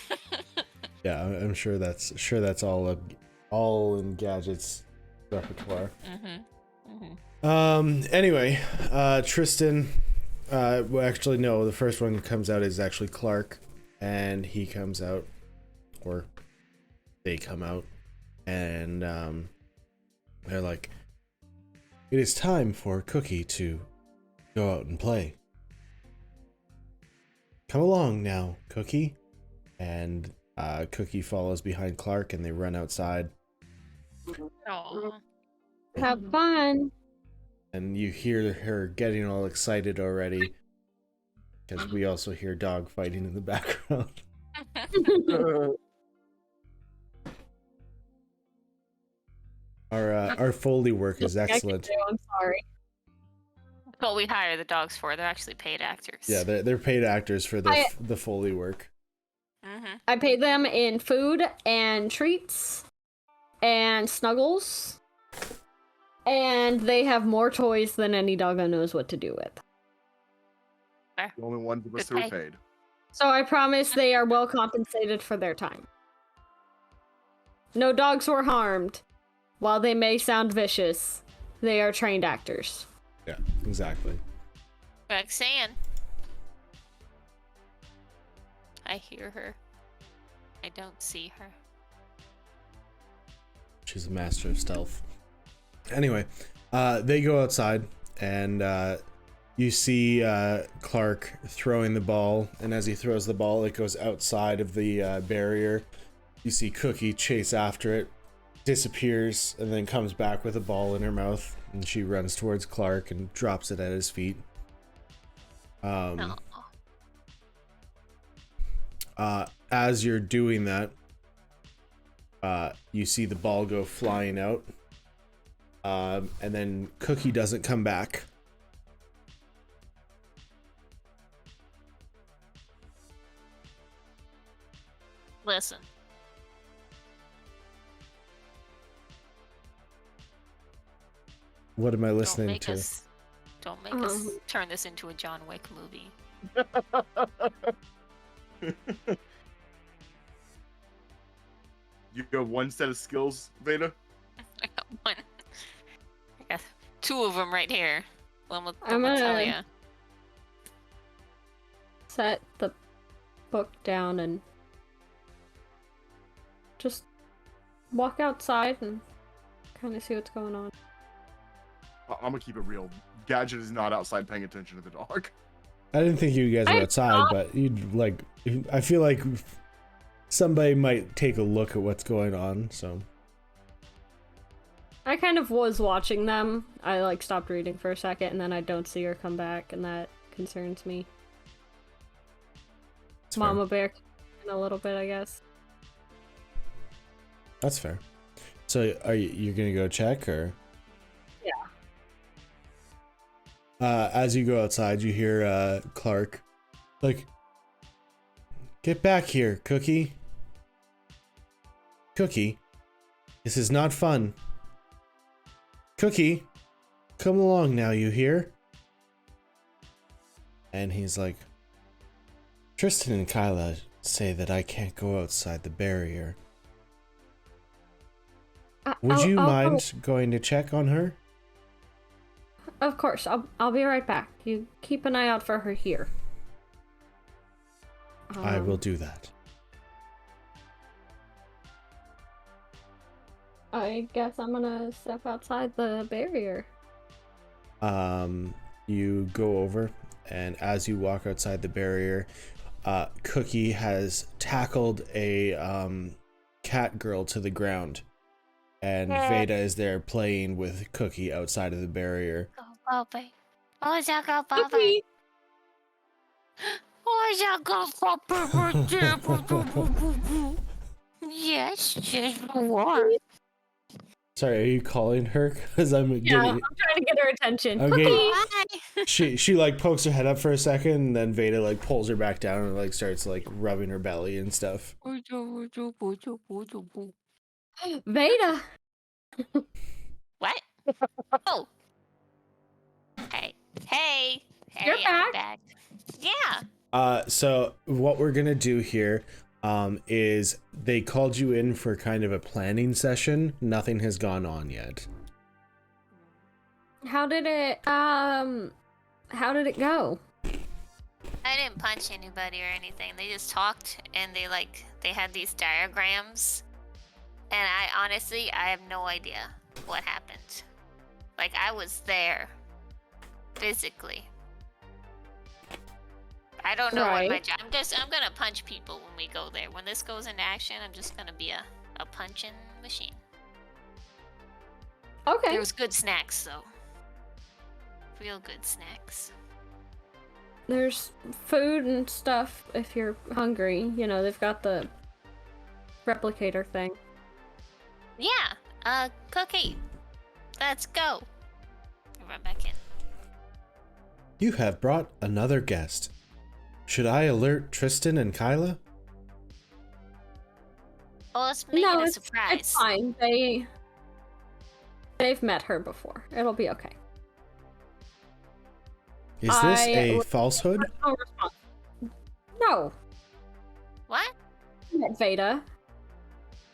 S1: Yeah, I'm sure that's all in Gadget's repertoire. Anyway, Tristan. Well, actually, no. The first one that comes out is actually Clark, and he comes out, or they come out, and they're like, "It is time for Cookie to go out and play. Come along now, Cookie." And Cookie follows behind Clark, and they run outside.
S3: Oh.
S2: Have fun.
S1: And you hear her getting all excited already, because we also hear dog fighting in the background. Our Foley work is excellent.
S2: I'm sorry.
S3: That's what we hire the dogs for. They're actually paid actors.
S1: Yeah, they're paid actors for the Foley work.
S2: I pay them in food and treats and snuggles. And they have more toys than any doggo knows what to do with.
S4: The only ones of us who
S3: Good
S4: are
S3: pay.
S4: paid.
S2: So I promise they are well compensated for their time. No dogs were harmed. While they may sound vicious, they are trained actors.
S1: Yeah, exactly.
S3: Roxanne. I hear her. I don't see her.
S1: She's a master of stealth. Anyway, they go outside, and you see Clark throwing the ball, and as he throws the ball, it goes outside of the barrier. You see Cookie chase after it, disappears, and then comes back with a ball in her mouth, and she runs towards Clark and drops it at his feet.
S3: Oh.
S1: As you're doing that, you see the ball go flying out, and then Cookie doesn't come back.
S3: Listen.
S1: What am I listening to?
S3: Don't make us turn this into a John Wick movie.
S4: You have one set of skills, Veda?
S3: I got one. I got two of them right here. One with
S2: I'm gonna
S3: Talia.
S2: set the book down and just walk outside and kind of see what's going on.
S4: I'm gonna keep it real. Gadget is not outside paying attention to the dog.
S1: I didn't think you guys were
S2: I'm
S1: outside,
S2: not.
S1: but you'd like. I feel like somebody might take a look at what's going on. So
S2: I kind of was watching them. I like stopped reading for a second and then I don't see her come back and that concerns me.
S1: it's fair.
S2: Mama bear in a little bit, I guess.
S1: That's fair. So are you're gonna go check or?
S2: Yeah.
S1: As you go outside, you hear Clark, like, "Get back here, Cookie. Cookie, this is not fun. Cookie, come along now, you hear?" And he's like, "Tristan and Kyla say that I can't go outside the barrier. Would you mind going to check on her?"
S2: Of course, I'll be right back. You keep an eye out for her here.
S1: I will do that.
S2: I guess I'm gonna step outside the barrier.
S1: You go over, and as you walk outside the barrier, Cookie has tackled a cat girl to the ground, and Veda is there playing with Cookie outside of the barrier.
S3: Oh, baby. Oh, Jacob,
S2: Cookie!
S3: Yes, yes, you are.
S1: Sorry, are you calling her? Because I'm
S2: Yeah,
S1: getting.
S2: I'm trying to get her attention.
S1: Okay.
S2: Cookie!
S3: Hi.
S1: She like pokes her head up for a second, and then Veda like pulls her back down and like starts like rubbing her belly and stuff.
S2: Veda!
S3: What? Oh. Hey. Hey. Hey,
S2: You're
S3: I'm
S2: back.
S3: back. Yeah.
S1: So what we're gonna do here, is they called you in for kind of a planning session. Nothing has gone on yet.
S2: How did it go?
S3: I didn't punch anybody or anything. They just talked and they had these diagrams. And I have no idea what happened. Like, I was there. Physically. I don't know what my job. I'm gonna punch people when we go there. When this goes into action, I'm just gonna be a punching machine.
S2: Okay.
S3: There was good snacks though. Real good snacks.
S2: There's food and stuff if you're hungry. You know, they've got the replicator thing.
S3: Yeah, Cookie. Let's go. Run back in.
S1: You have brought another guest. Should I alert Tristan and Kyla?
S3: Oh, let's make it a surprise.
S2: It's fine. They've met her before. It'll be okay.
S1: Is this a falsehood?
S2: No response. No.
S3: What?
S2: Veda.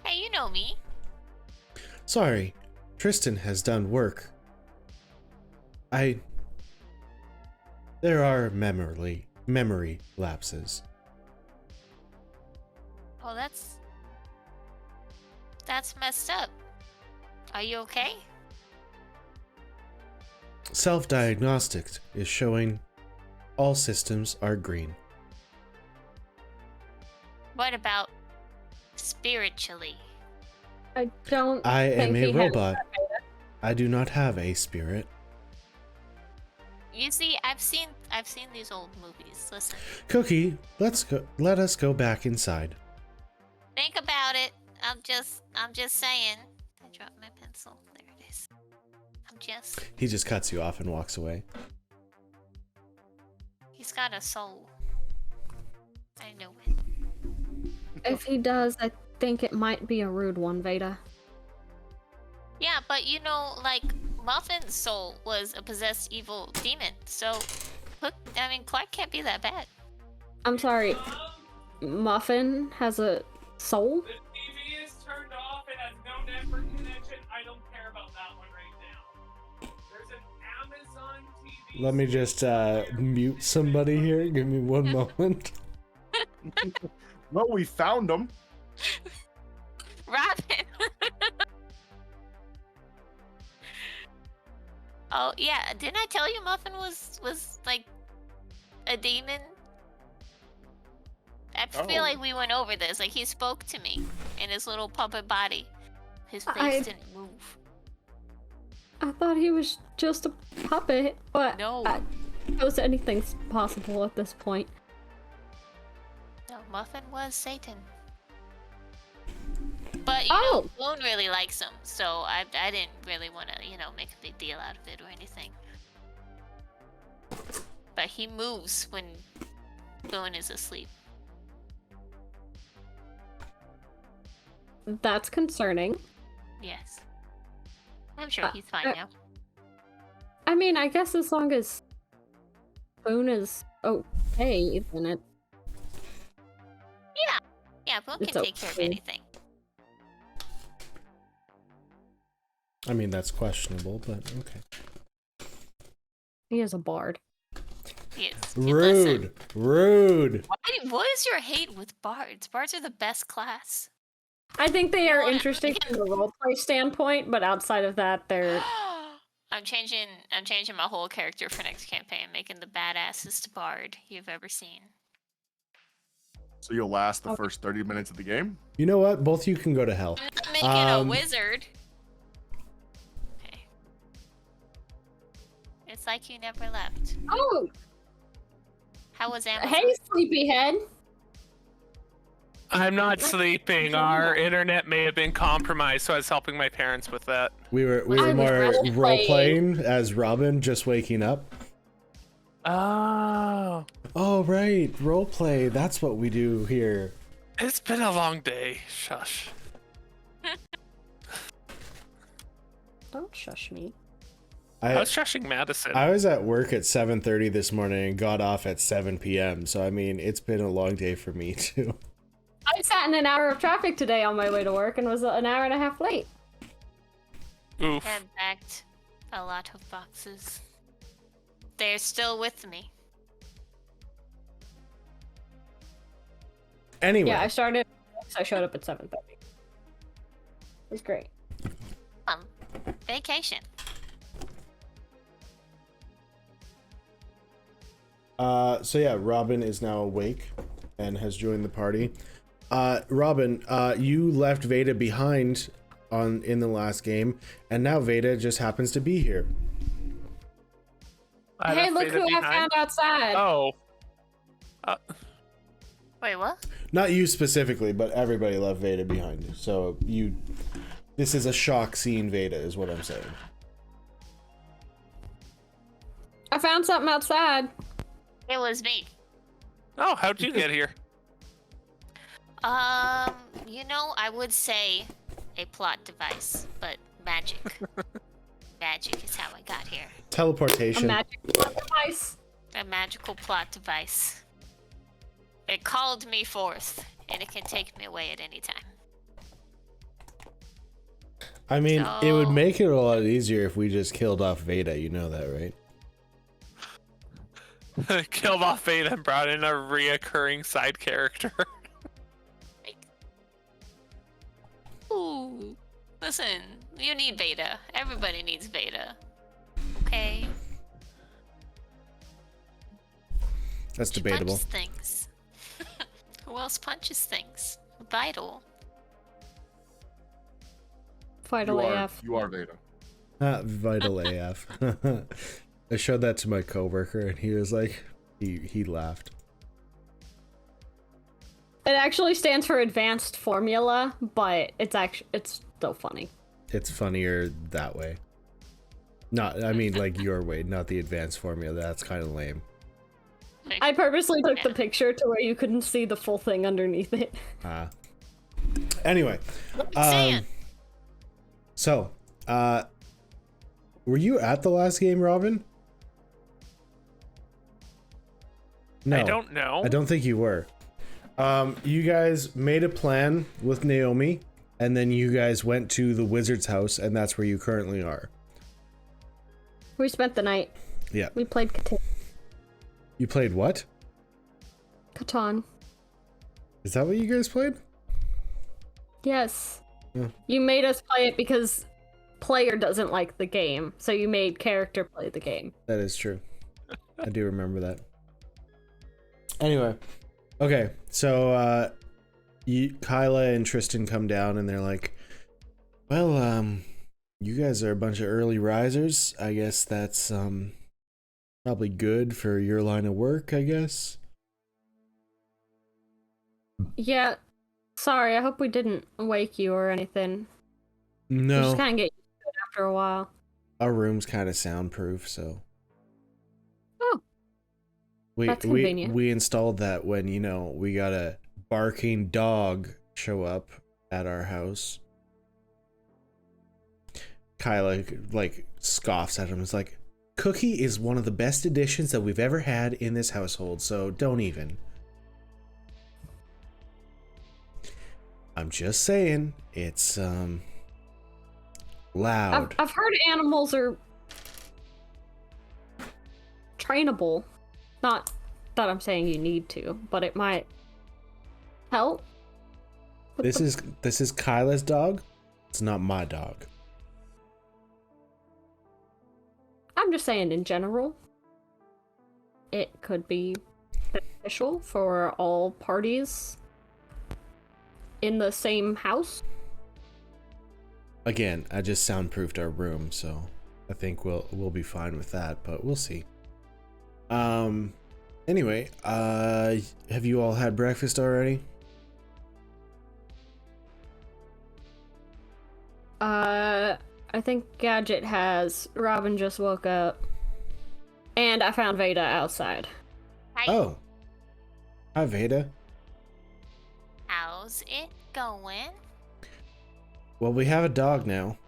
S3: Hey, you know me.
S1: Sorry, Tristan has done work. There are memory lapses.
S3: Oh, that's messed up. Are you okay?
S1: Self-diagnostic is showing all systems are green.
S3: What about spiritually?
S2: I don't.
S1: I am
S2: think
S1: a
S2: he has
S1: robot.
S2: that, Veda.
S1: I do not have a spirit.
S3: You see, I've seen these old movies. Listen.
S1: Cookie, let us go back inside.
S3: Think about it. I'm just saying. I dropped my pencil. There it is.
S1: He just cuts you off and walks away.
S3: He's got a soul. I know it.
S2: If he does, I think it might be a rude one, Veda.
S3: Yeah, but you know, like, Muffin's soul was a possessed evil demon, so Clark can't be that bad.
S2: I'm sorry. Muffin has a soul?
S5: The TV is turned off. It has no network connection. I don't care about that one right now. There's an Amazon TV.
S1: Let me just mute somebody here. Give me one moment.
S4: Well, we found them.
S3: Robin! Oh, yeah, didn't I tell you Muffin was like, a demon? I feel like we went over this. Like, he spoke to me in his little puppet body. His face didn't move.
S2: I thought he was just a puppet, but
S3: No.
S2: I suppose anything's possible at this point.
S3: No, Muffin was Satan. But, you know, Bloom really likes him, so I didn't really want to, make a big deal out of it or anything. But he moves when Bloom is asleep.
S2: That's concerning.
S3: Yes. I'm sure he's fine now.
S2: I mean, I guess as long as Boone is okay, then it...
S3: Yeah, Boone can take care of anything.
S1: I mean, that's questionable, but okay.
S2: He is a bard.
S3: Yes.
S1: Rude! Rude!
S3: What is your hate with bards? Bards are the best class.
S2: I think they are
S3: wanna-
S2: interesting from the roleplay standpoint, but outside of that, they're
S3: I'm changing my whole character for next campaign, making the badassest bard you've ever seen.
S4: So you'll last the
S2: Okay.
S4: first 30 minutes of the game?
S1: You know what? Both of you can go to hell.
S3: I'm not making a wizard. Okay. It's like you never left.
S2: oh,
S3: How was Amazon?
S2: hey, sleepyhead.
S6: I'm not sleeping. Our internet may have been compromised, so I was helping my parents with that.
S1: We were
S2: I was
S1: more
S2: role-playing.
S1: role playing as Robin, just waking up.
S6: Oh,
S1: Oh right, role play. That's what we do here.
S6: it's been a long day. Shush.
S2: Don't shush me.
S6: I
S1: I
S6: was shushing Madison.
S1: I was at work at 7:30 this morning and got off at 7 p.m. So I mean, it's been a long day for me too.
S2: I sat in an hour of traffic today on my way to work and was an hour and a half late.
S6: Oof.
S3: I backed a lot of boxes. They're still with me.
S1: Anyway,
S2: Yeah, I started. I showed up at 7:30. It was great.
S3: Vacation.
S1: so yeah, Robin is now awake and has joined the party. Robin, you left Veda behind in the last game, and now Veda just happens to be here.
S6: I
S2: Hey,
S6: left
S2: look
S6: Veda
S2: who I
S6: behind.
S2: found outside.
S6: Oh.
S3: Wait, what?
S1: Not you specifically, but everybody left Veda behind. So this is a shock seeing Veda, is what I'm saying.
S2: I found something outside.
S3: It was me.
S6: Oh, how'd you get here?
S3: You know, I would say a plot device, but magic. Magic is how I got here.
S2: A
S1: Teleportation.
S2: magic device.
S3: A magical plot device. It called me forth, and it can take me away at any time.
S1: I mean, it would
S3: So-
S1: make it a lot easier if we just killed off Veda. You know that, right?
S6: Killed off Veda and brought in a reoccurring side character.
S3: Ooh. Listen, you need Veda. Everybody needs Veda. Okay?
S1: That's
S3: She
S1: debatable.
S3: punches things. Who else punches things? Vital.
S2: Vital AF.
S4: You are Veda.
S1: Vital AF. I showed that to my coworker, and he was like, he laughed.
S2: It actually stands for advanced formula, but it's still funny.
S1: It's funnier that way. Not, I mean, like your way, not the advanced formula. That's kind of lame.
S2: I purposely took the picture to where you couldn't see the full thing underneath it.
S1: Anyway,
S3: Saying.
S1: so, were you at the last game, Robin? No,
S6: I don't know.
S1: I don't think you were. You guys made a plan with Naomi, and then you guys went to the wizard's house, and that's where you currently are.
S2: We spent the night.
S1: Yeah.
S2: We played
S1: You played what?
S2: Catan.
S1: Is that what you guys played?
S2: Yes.
S1: Hmm.
S2: You made us play it because player doesn't like the game, so you made character play the game.
S1: That is true. I do remember that. Anyway, okay, so Kyla and Tristan come down and they're like, well, you guys are a bunch of early risers. I guess that's probably good for your line of work, I guess.
S2: Yeah. Sorry, I hope we didn't wake you or anything. You
S1: No,
S2: just kind of get used to it after a while.
S1: our room's kind of soundproof, so
S2: Oh.
S1: we
S2: That's
S1: we
S2: convenient.
S1: we installed that when, you know, we got a barking dog show up at our house. Kyla like scoffs at him. It's like, Cookie is one of the best additions that we've ever had in this household, so don't even. I'm just saying, it's loud.
S2: I've heard animals are trainable. Not that I'm saying you need to, but it might help.
S1: This is Kyla's dog. It's not my dog.
S2: I'm just saying in general, it could be beneficial for all parties in the same house.
S1: Again, I just soundproofed our room, so I think we'll be fine with that, but we'll see. Anyway, have you all had breakfast already?
S2: I think Gadget has. Robin just woke up. And I found Veda outside.
S3: Hi.
S1: Oh. Hi, Veda.
S3: How's it going?
S1: Well, we have a dog now.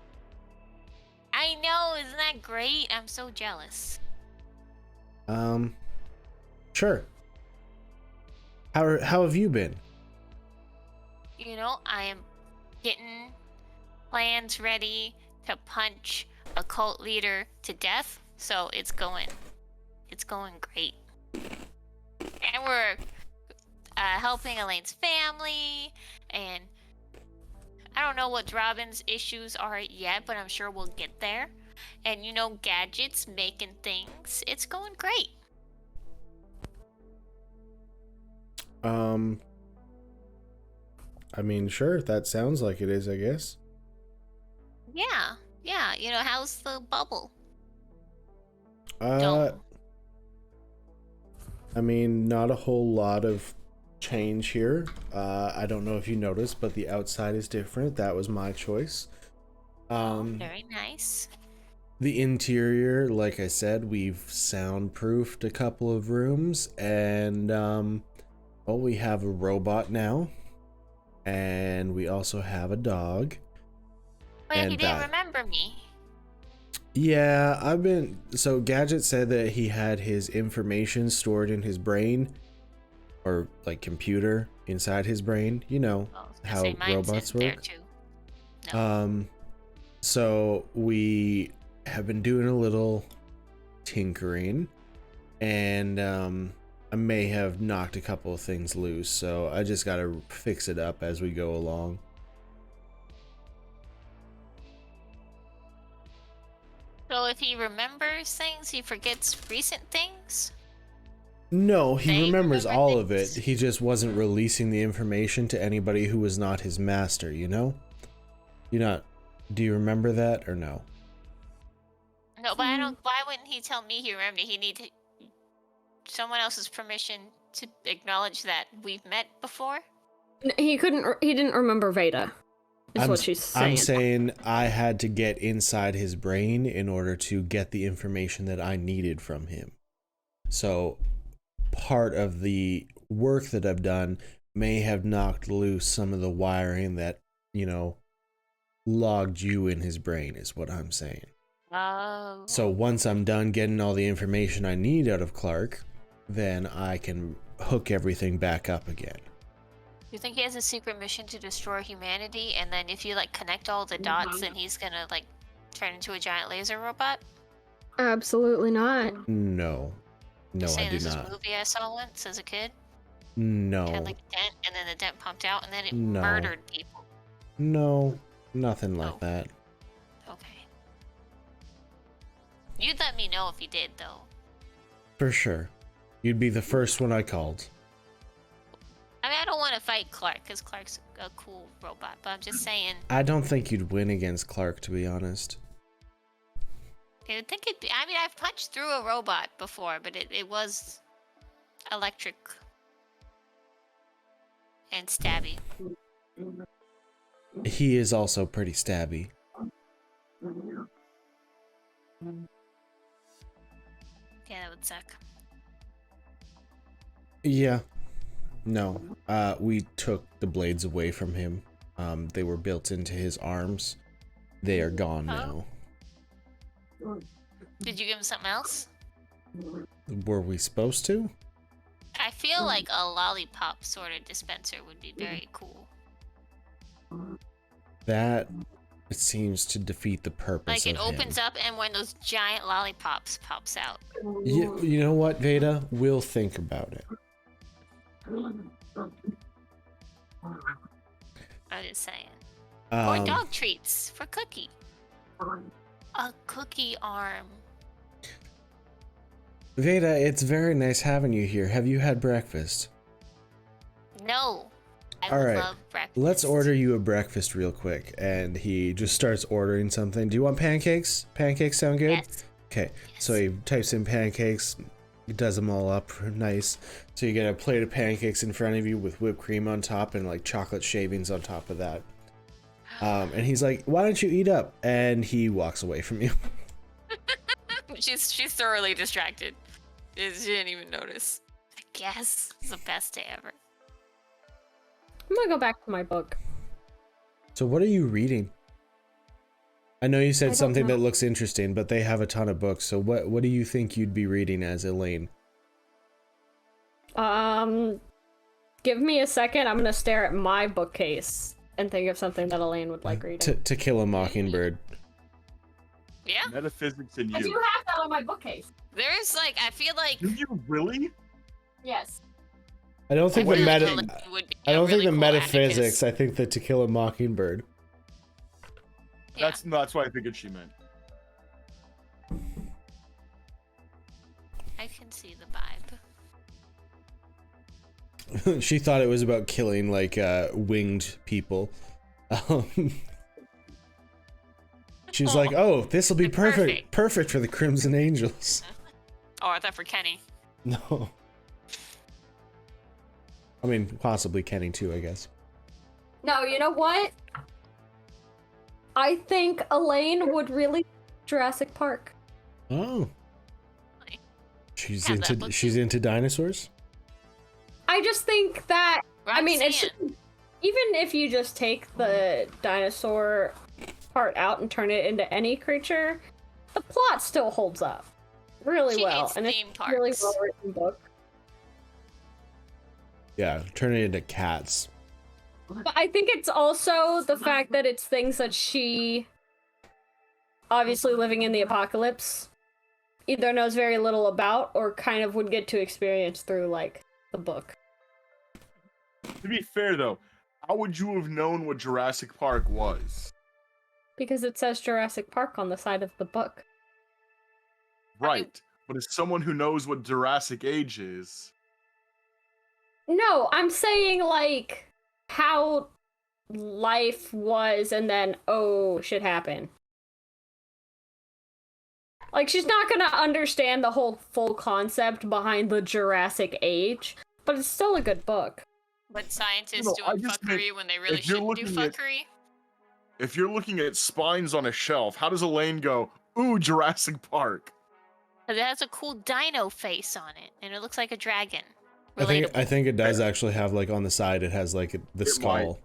S3: I know, isn't that great? I'm so jealous.
S1: Sure. How have you been?
S3: You know, I am getting plans ready to punch a cult leader to death, so it's going great. And we're helping Elaine's family, and I don't know what Robin's issues are yet, but I'm sure we'll get there. And you know, Gadget's making things. It's going great.
S1: I mean, sure, that sounds like it is, I guess.
S3: Yeah. You know, how's the bubble?
S1: I mean, not a whole lot of change here. I don't know if you noticed, but the outside is different. That was my choice.
S3: Very nice.
S1: The interior, like I said, we've soundproofed a couple of rooms, and well, we have a robot now, and we also have a dog.
S3: Oh yeah,
S1: and
S3: he didn't remember me.
S1: Yeah, so Gadget said that he had his information stored in his brain, or like computer inside his brain. You know how robots work.
S3: There too. No.
S1: So we have been doing a little tinkering, and I may have knocked a couple of things loose, so I just gotta fix it up as we go along.
S3: So if he remembers things, he forgets recent things?
S1: No, he remembers
S3: remember
S1: all of
S3: things?
S1: it. He just wasn't releasing the information to anybody who was not his master, you know? Do you remember that or no?
S3: No, but I don't. Why wouldn't he tell me he remembered? He needed someone else's permission to acknowledge that we've met before?
S2: He didn't remember Veda. Is what she's saying.
S1: I'm saying I had to get inside his brain in order to get the information that I needed from him. So part of the work that I've done may have knocked loose some of the wiring that, logged you in his brain, is what I'm saying.
S3: Oh.
S1: So once I'm done getting all the information I need out of Clark, then I can hook everything back up again.
S3: You think he has a secret mission to destroy humanity, and then if you connect all the dots, then he's gonna turn into a giant laser robot?
S2: Absolutely not.
S1: No,
S3: You're
S1: I
S3: saying
S1: do
S3: this is
S1: not.
S3: a movie I saw once as a kid?
S1: No,
S3: It had a dent, and then the dent pumped out, and then it
S1: No.
S3: murdered people.
S1: no, nothing like
S3: Oh.
S1: that.
S3: Okay. You'd let me know if you did, though.
S1: For sure. You'd be the first one I called.
S3: I mean, I don't want to fight Clark, because Clark's a cool robot, but I'm just saying.
S1: I don't think you'd win against Clark, to be honest.
S3: I would think I mean, I've punched through a robot before, but it was electric and stabby.
S1: He is also pretty stabby.
S3: Yeah, that would suck.
S1: Yeah. No. We took the blades away from him. They were built into his arms. They are gone now.
S3: Did you give him something else?
S1: Were we supposed to?
S3: I feel like a lollipop sort of dispenser would be very cool.
S1: That, it seems to defeat the purpose
S3: Like it
S1: of
S3: opens
S1: him.
S3: up and one of those giant lollipops pops out.
S1: You know what, Veda? We'll think about it.
S3: I'm just saying. Or
S1: Um,
S3: dog treats for Cookie. A cookie arm.
S1: Veda, it's very nice having you here. Have you had breakfast?
S3: No. I
S1: All right.
S3: love breakfast.
S1: Let's order you a breakfast real quick. And he just starts ordering something. Do you want pancakes? Pancakes sound good?
S3: Yes.
S1: Okay,
S3: Yes.
S1: so he types in pancakes, he does them all up nice. So you get a plate of pancakes in front of you with whipped cream on top and like chocolate shavings on top of that. And he's like, "Why don't you eat up?" And he walks away from you.
S3: She's thoroughly distracted. She didn't even notice. I guess it's the best day ever.
S2: I'm gonna go back to my book.
S1: So what are you reading? I know you
S2: I
S1: said
S2: don't
S1: something
S2: know.
S1: that looks interesting, but they have a ton of books. So what do you think you'd be reading as Elaine?
S2: Give me a second. I'm gonna stare at my bookcase and think of something that Elaine would like reading.
S1: To Kill a Mockingbird.
S3: Yeah.
S4: Metaphysics in
S2: I do
S4: you.
S2: have that on my bookcase.
S3: There's like, I feel like.
S4: Do you really?
S2: Yes.
S1: I don't think
S3: I
S1: the
S3: really
S1: meta.
S3: feel like you would be
S1: I
S3: a
S1: don't
S3: really
S1: think the
S3: cool
S1: metaphysics.
S3: Atticus.
S1: I think the To Kill a Mockingbird.
S3: Yeah.
S4: That's what I figured she meant.
S3: I can see the vibe.
S1: She thought it was about killing like winged people. She was like, "Oh, this will be
S3: Perfect.
S1: perfect for the Crimson Angels."
S3: Oh, I thought for Kenny.
S1: No. I mean, possibly Kenny too, I guess.
S2: No, you know what? I think Elaine would really Jurassic Park.
S1: Oh. She's
S3: Have that
S1: into
S3: book
S1: she's
S3: too.
S1: into dinosaurs?
S2: I just think that I mean, it's
S3: Roxanne.
S2: even if you just take the dinosaur part out and turn it into any creature, the plot still holds up really
S3: She
S2: well,
S3: hates
S2: and it's
S3: theme
S2: a really
S3: parks.
S2: well written book.
S1: Yeah, turn it into cats.
S2: But I think it's also the fact that it's things that she, obviously living in the apocalypse, either knows very little about or kind of would get to experience through like the book.
S4: To be fair though, how would you have known what Jurassic Park was?
S2: Because it says Jurassic Park on the side of the book.
S4: Right. But as someone who knows what Jurassic Age is,
S2: No, I'm saying like how life was and then shit happened. Like she's not gonna understand the whole full concept behind the Jurassic Age, but it's still a good book.
S3: But scientists
S4: No, I
S3: doing
S4: just meant
S3: fuckery when they really
S4: if you're
S3: shouldn't do
S4: looking at-
S3: fuckery.
S4: if you're looking at spines on a shelf, how does Elaine go, "Ooh, Jurassic Park"?
S3: Because it has a cool dino face on it, and it looks like a dragon.
S1: I
S3: Relatable.
S1: think it does actually have like on the side it has like the
S4: might.
S1: skull.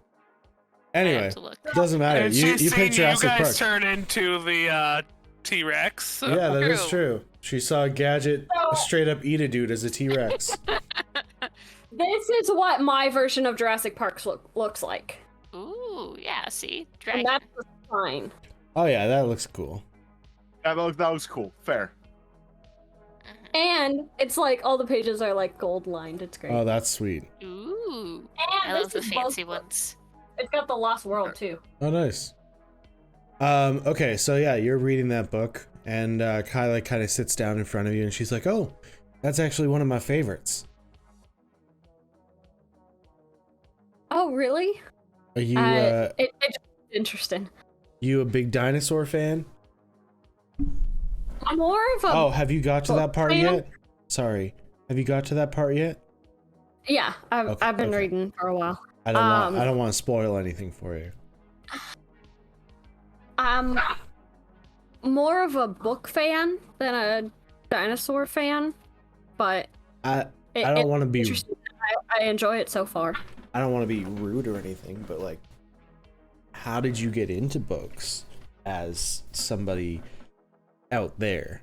S3: I have
S1: Anyway,
S3: to look.
S1: doesn't matter.
S6: And
S1: You
S6: she's
S1: picked
S6: seen you
S1: Jurassic
S6: guys
S1: Park.
S6: turn into the T-Rex.
S1: Yeah, that is
S3: True.
S1: true. She saw Gadget
S2: So-
S1: straight up eat a dude as a T-Rex.
S2: This is what my version of Jurassic Park looks like.
S3: Ooh, yeah, see?
S2: And
S3: Dragon.
S2: that's fine.
S1: Oh yeah, that looks cool.
S4: Yeah, that was cool. Fair.
S2: And it's like all the pages are like gold lined. It's great.
S1: Oh, that's sweet.
S3: Ooh.
S2: and
S3: I love the
S2: is
S3: fancy
S2: both-
S3: ones.
S2: It's got the Lost World too.
S1: Oh, nice. Okay, so yeah, you're reading that book, and Kyla kind of sits down in front of you, and she's like, "Oh, that's actually one of my favorites."
S2: Oh, really?
S1: Are you
S2: It's interesting.
S1: you a big dinosaur fan?
S2: I'm more of a
S1: Oh, have you got to that part
S2: fan?
S1: yet? Sorry, have you got to that part yet?
S2: yeah.
S1: Okay,
S2: I've been
S1: okay.
S2: reading for a while.
S1: I don't want to spoil anything for you.
S2: I'm more of a book fan than a dinosaur fan, but
S1: I don't want to be
S2: interesting. I enjoy it so far.
S1: I don't want to be rude or anything, but like, how did you get into books as somebody out there?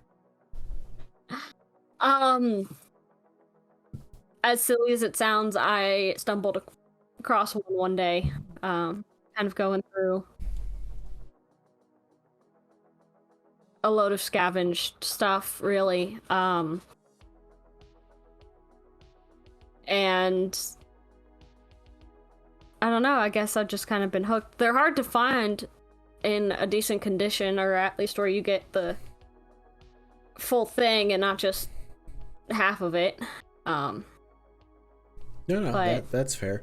S2: As silly as it sounds, I stumbled across one day, kind of going through a load of scavenged stuff, really. And I don't know. I guess I've just kind of been hooked. They're hard to find in a decent condition, or at least where you get the full thing and not just half of it.
S1: No,
S2: but-
S1: that's fair.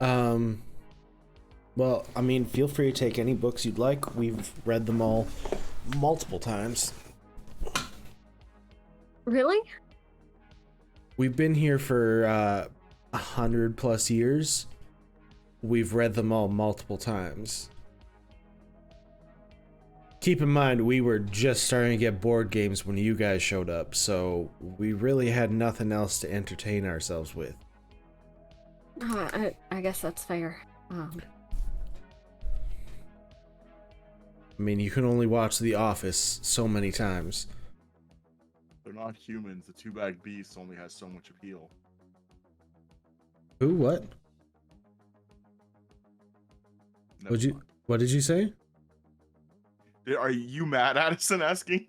S1: Well, I mean, feel free to take any books you'd like. We've read them all multiple times.
S2: Really?
S1: We've been here for 100+ years. We've read them all multiple times. Keep in mind, we were just starting to get board games when you guys showed up, so we really had nothing else to entertain ourselves with.
S2: I guess that's fair.
S1: I mean, you can only watch The Office so many times.
S4: They're not humans. The two-bagged beast only has so much appeal.
S1: Who? What?
S4: Never mind.
S1: What did you say?
S4: Are you mad, Addison? Asking.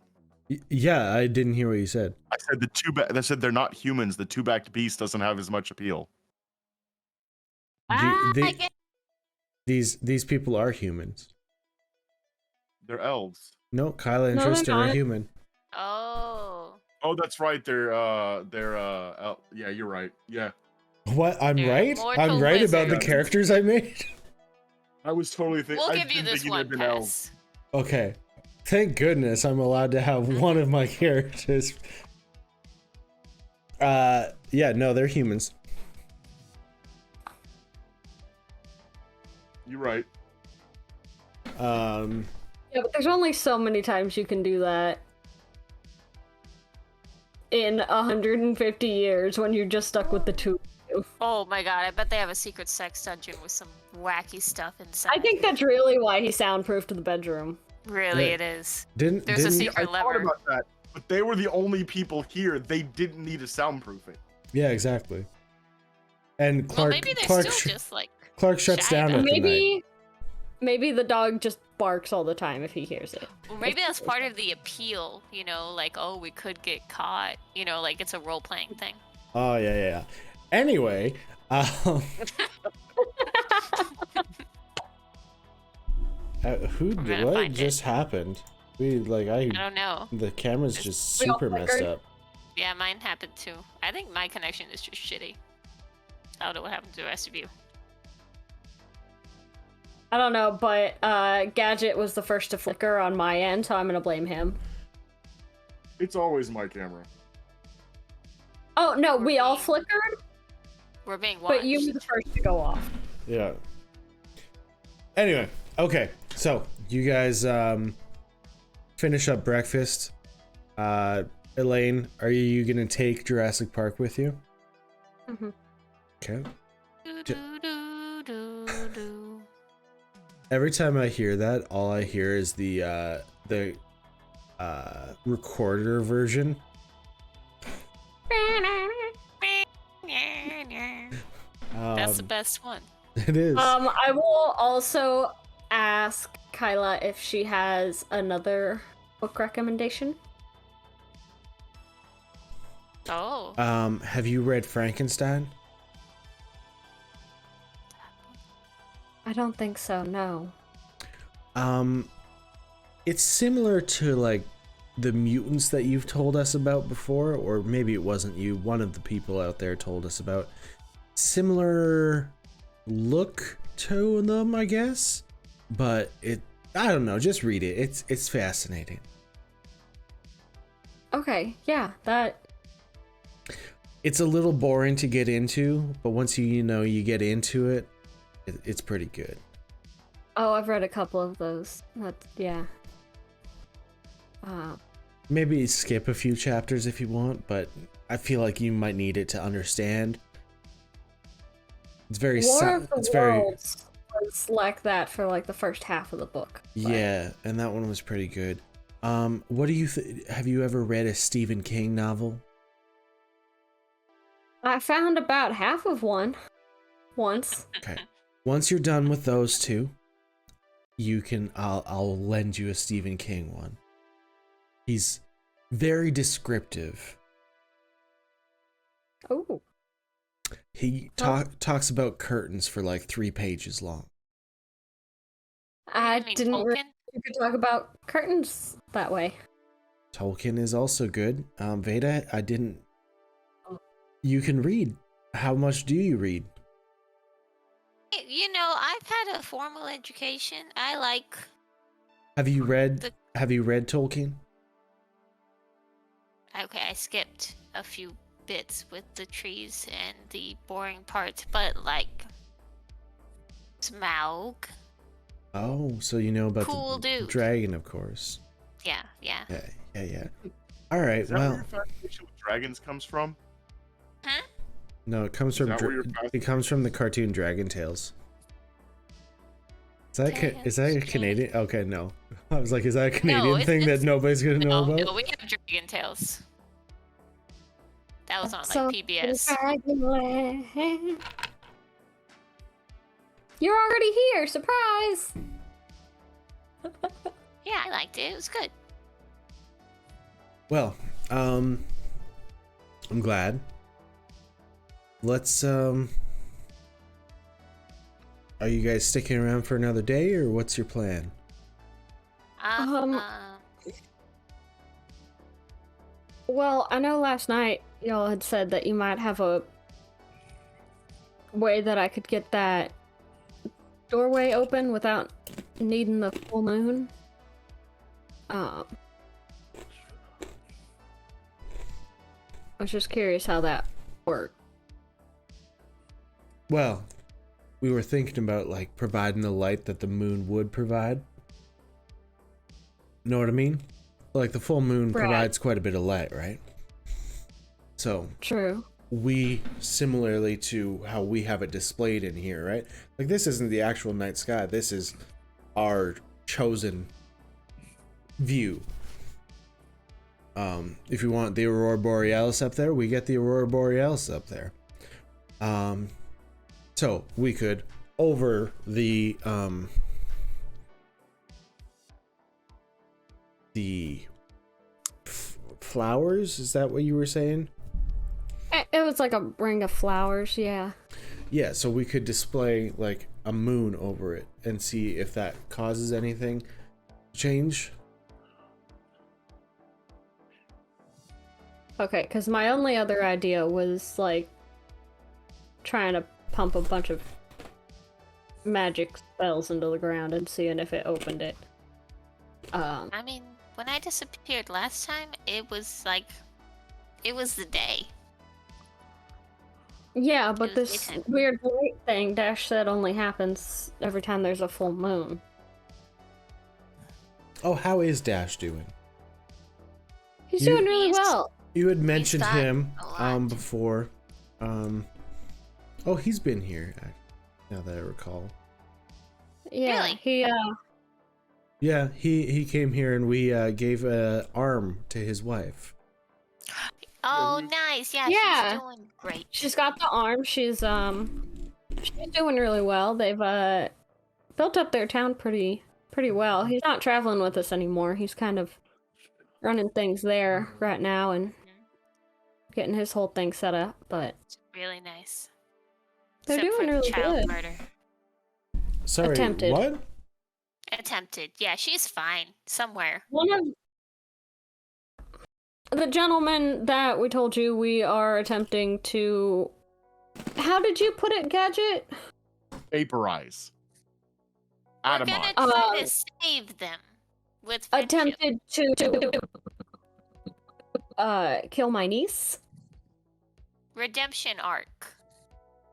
S1: Yeah, I didn't hear what you said.
S4: I said I said they're not humans. The two-backed beast doesn't have as much appeal.
S1: These people are humans.
S4: They're elves.
S1: No, Kyla and
S2: No, they're
S1: Tristan are
S2: not.
S1: human.
S3: Oh.
S4: Oh, that's right. Yeah, you're right. Yeah,
S1: What? I'm
S3: They're
S1: right?
S3: immortal
S1: I'm right about the
S3: wizards.
S1: characters I made?
S4: I was totally thinking.
S3: We'll give you this one pass.
S1: Okay. Thank goodness I'm allowed to have one of my characters. Yeah, no, they're humans.
S4: You're right.
S2: Yeah, but there's only so many times you can do that in 150 years when you're just stuck with the two.
S3: Oh my god, I bet they have a secret sex dungeon with some wacky stuff inside.
S2: I think that's really why he soundproofed the bedroom.
S3: Really,
S1: Yeah.
S3: it is.
S1: Didn't
S3: There's a secret
S4: I
S3: lever.
S4: thought about that, but they were the only people here. They didn't need a soundproofing.
S1: Yeah, exactly. And
S3: Well,
S1: Clark
S3: maybe they're
S1: Clark,
S3: still just like.
S1: Clark shuts
S3: shy
S1: down
S3: about
S1: at
S3: it.
S1: the night.
S2: Maybe the dog just barks all the time if he hears it.
S3: Well, maybe that's part of the appeal, you know, like, oh, we could get caught, you know, like it's a role playing thing.
S1: Oh yeah. Anyway,
S3: gonna
S1: what
S3: find
S1: just happened? I
S3: I don't know.
S1: the camera's just
S2: We all
S1: super messed
S2: flickered.
S1: up.
S3: Yeah, mine happened too. I think my connection is just shitty. I don't know what happened to the rest of you.
S2: I don't know, but Gadget was the first to flicker on my end, so I'm gonna blame him.
S4: It's always my camera.
S2: Oh no, we all flickered,
S3: We're being watched.
S2: but you were the first to go off.
S1: Yeah. Anyway, okay. So you guys finish up breakfast. Elaine, are you gonna take Jurassic Park with you?
S2: Mhm.
S1: Okay.
S3: Do-do-do-do-do.
S1: Every time I hear that, all I hear is the recorder version.
S3: That's the best one.
S1: It is.
S2: I will also ask Kyla if she has another book recommendation.
S3: Oh.
S1: Have you read Frankenstein?
S2: I don't think so, no.
S1: It's similar to like the mutants that you've told us about before, or maybe it wasn't you. One of the people out there told us about. Similar look to them, I guess, but I don't know. Just read it. It's fascinating.
S2: Okay, yeah, that.
S1: It's a little boring to get into, but once you get into it, it's pretty good.
S2: Oh, I've read a couple of those. Yeah.
S1: Maybe skip a few chapters if you want, but I feel like you might need it to understand. It's very
S2: War of the
S1: it's very
S2: Worlds was like that for like the first half of the book. but-
S1: yeah, and that one was pretty good. What do you have you ever read a Stephen King novel?
S2: I found about half of one once.
S1: Okay. Once you're done with those two, you can I'll lend you a Stephen King one. He's very descriptive.
S2: Oh.
S1: He talks about curtains for like 3 pages long.
S2: I
S3: You mean
S2: didn't
S3: Tolkien?
S2: realize you could talk about curtains that way.
S1: Tolkien is also good. Veda, I didn't.
S2: Oh.
S1: You can read. How much do you read?
S3: You know, I've had a formal education. I like.
S1: Have you read Tolkien?
S3: Okay, I skipped a few bits with the trees and the boring parts, but like. Smaug.
S1: Oh, so you know about
S3: Cool
S1: the
S3: dude.
S1: dragon, of course.
S3: Yeah.
S1: Yeah. All right,
S4: Is that where
S1: well,
S4: your fascination with dragons comes from?
S1: no, it comes
S4: Is
S1: from
S4: that where your
S1: it comes from the cartoon Dragon Tales. Is that a Canadian? Okay, no. I was like, is that a Canadian thing that nobody's gonna know about?
S3: No, we have Dragon Tales. That was on like
S2: So,
S3: PBS.
S2: Dragonland. You're already here! Surprise!
S3: Yeah, I liked it. It was good.
S1: Well, I'm glad. Let's are you guys sticking around for another day, or what's your plan?
S2: Well, I know last night y'all had said that you might have a way that I could get that doorway open without needing the full moon. I was just curious how that worked.
S1: Well, we were thinking about like providing the light that the moon would provide. Know what I mean? Like the full moon
S2: Right.
S1: provides quite a bit of light, right? So
S2: True.
S1: we, similarly to how we have it displayed in here, right? Like this isn't the actual night sky. This is our chosen view. If you want the Aurora Borealis up there, we get the Aurora Borealis up there. So we could, over the flowers, is that what you were saying?
S2: It was like a ring of flowers, yeah.
S1: Yeah, so we could display like a moon over it and see if that causes anything to change.
S2: Okay, because my only other idea was like trying to pump a bunch of magic spells into the ground and seeing if it opened it.
S3: I mean, when I disappeared last time, it was the day.
S2: Yeah, but
S3: It was
S2: this
S3: daytime.
S2: weird light thing Dash said only happens every time there's a full moon.
S1: Oh, how is Dash doing?
S2: He's
S1: You-
S2: doing really
S3: He's-
S2: well.
S1: You had mentioned
S3: got
S1: him
S3: a lot.
S1: before. Oh, he's been here now that I recall.
S2: Yeah,
S3: Really?
S1: Yeah, he came here and we gave a arm to his wife.
S3: Oh, nice. Yeah,
S2: Yeah.
S3: she's doing great.
S2: she's got the arm. She's doing really well. They've built up their town pretty well. He's not traveling with us anymore. He's kind of running things there right now and getting his whole thing set up, but
S3: It's really nice.
S2: they're
S3: Except
S2: doing
S3: for the
S2: really
S3: child
S2: good.
S3: murder.
S1: Sorry,
S2: Attempted.
S1: what?
S3: Attempted. Yeah, she's fine. Somewhere.
S2: One of the gentlemen that we told you we are attempting to... How did you put it, Gadget?
S4: Vaporize.
S3: We're gonna
S4: Atomize.
S3: try to save them with friendship.
S2: Attempted to kill my niece?
S3: Redemption arc.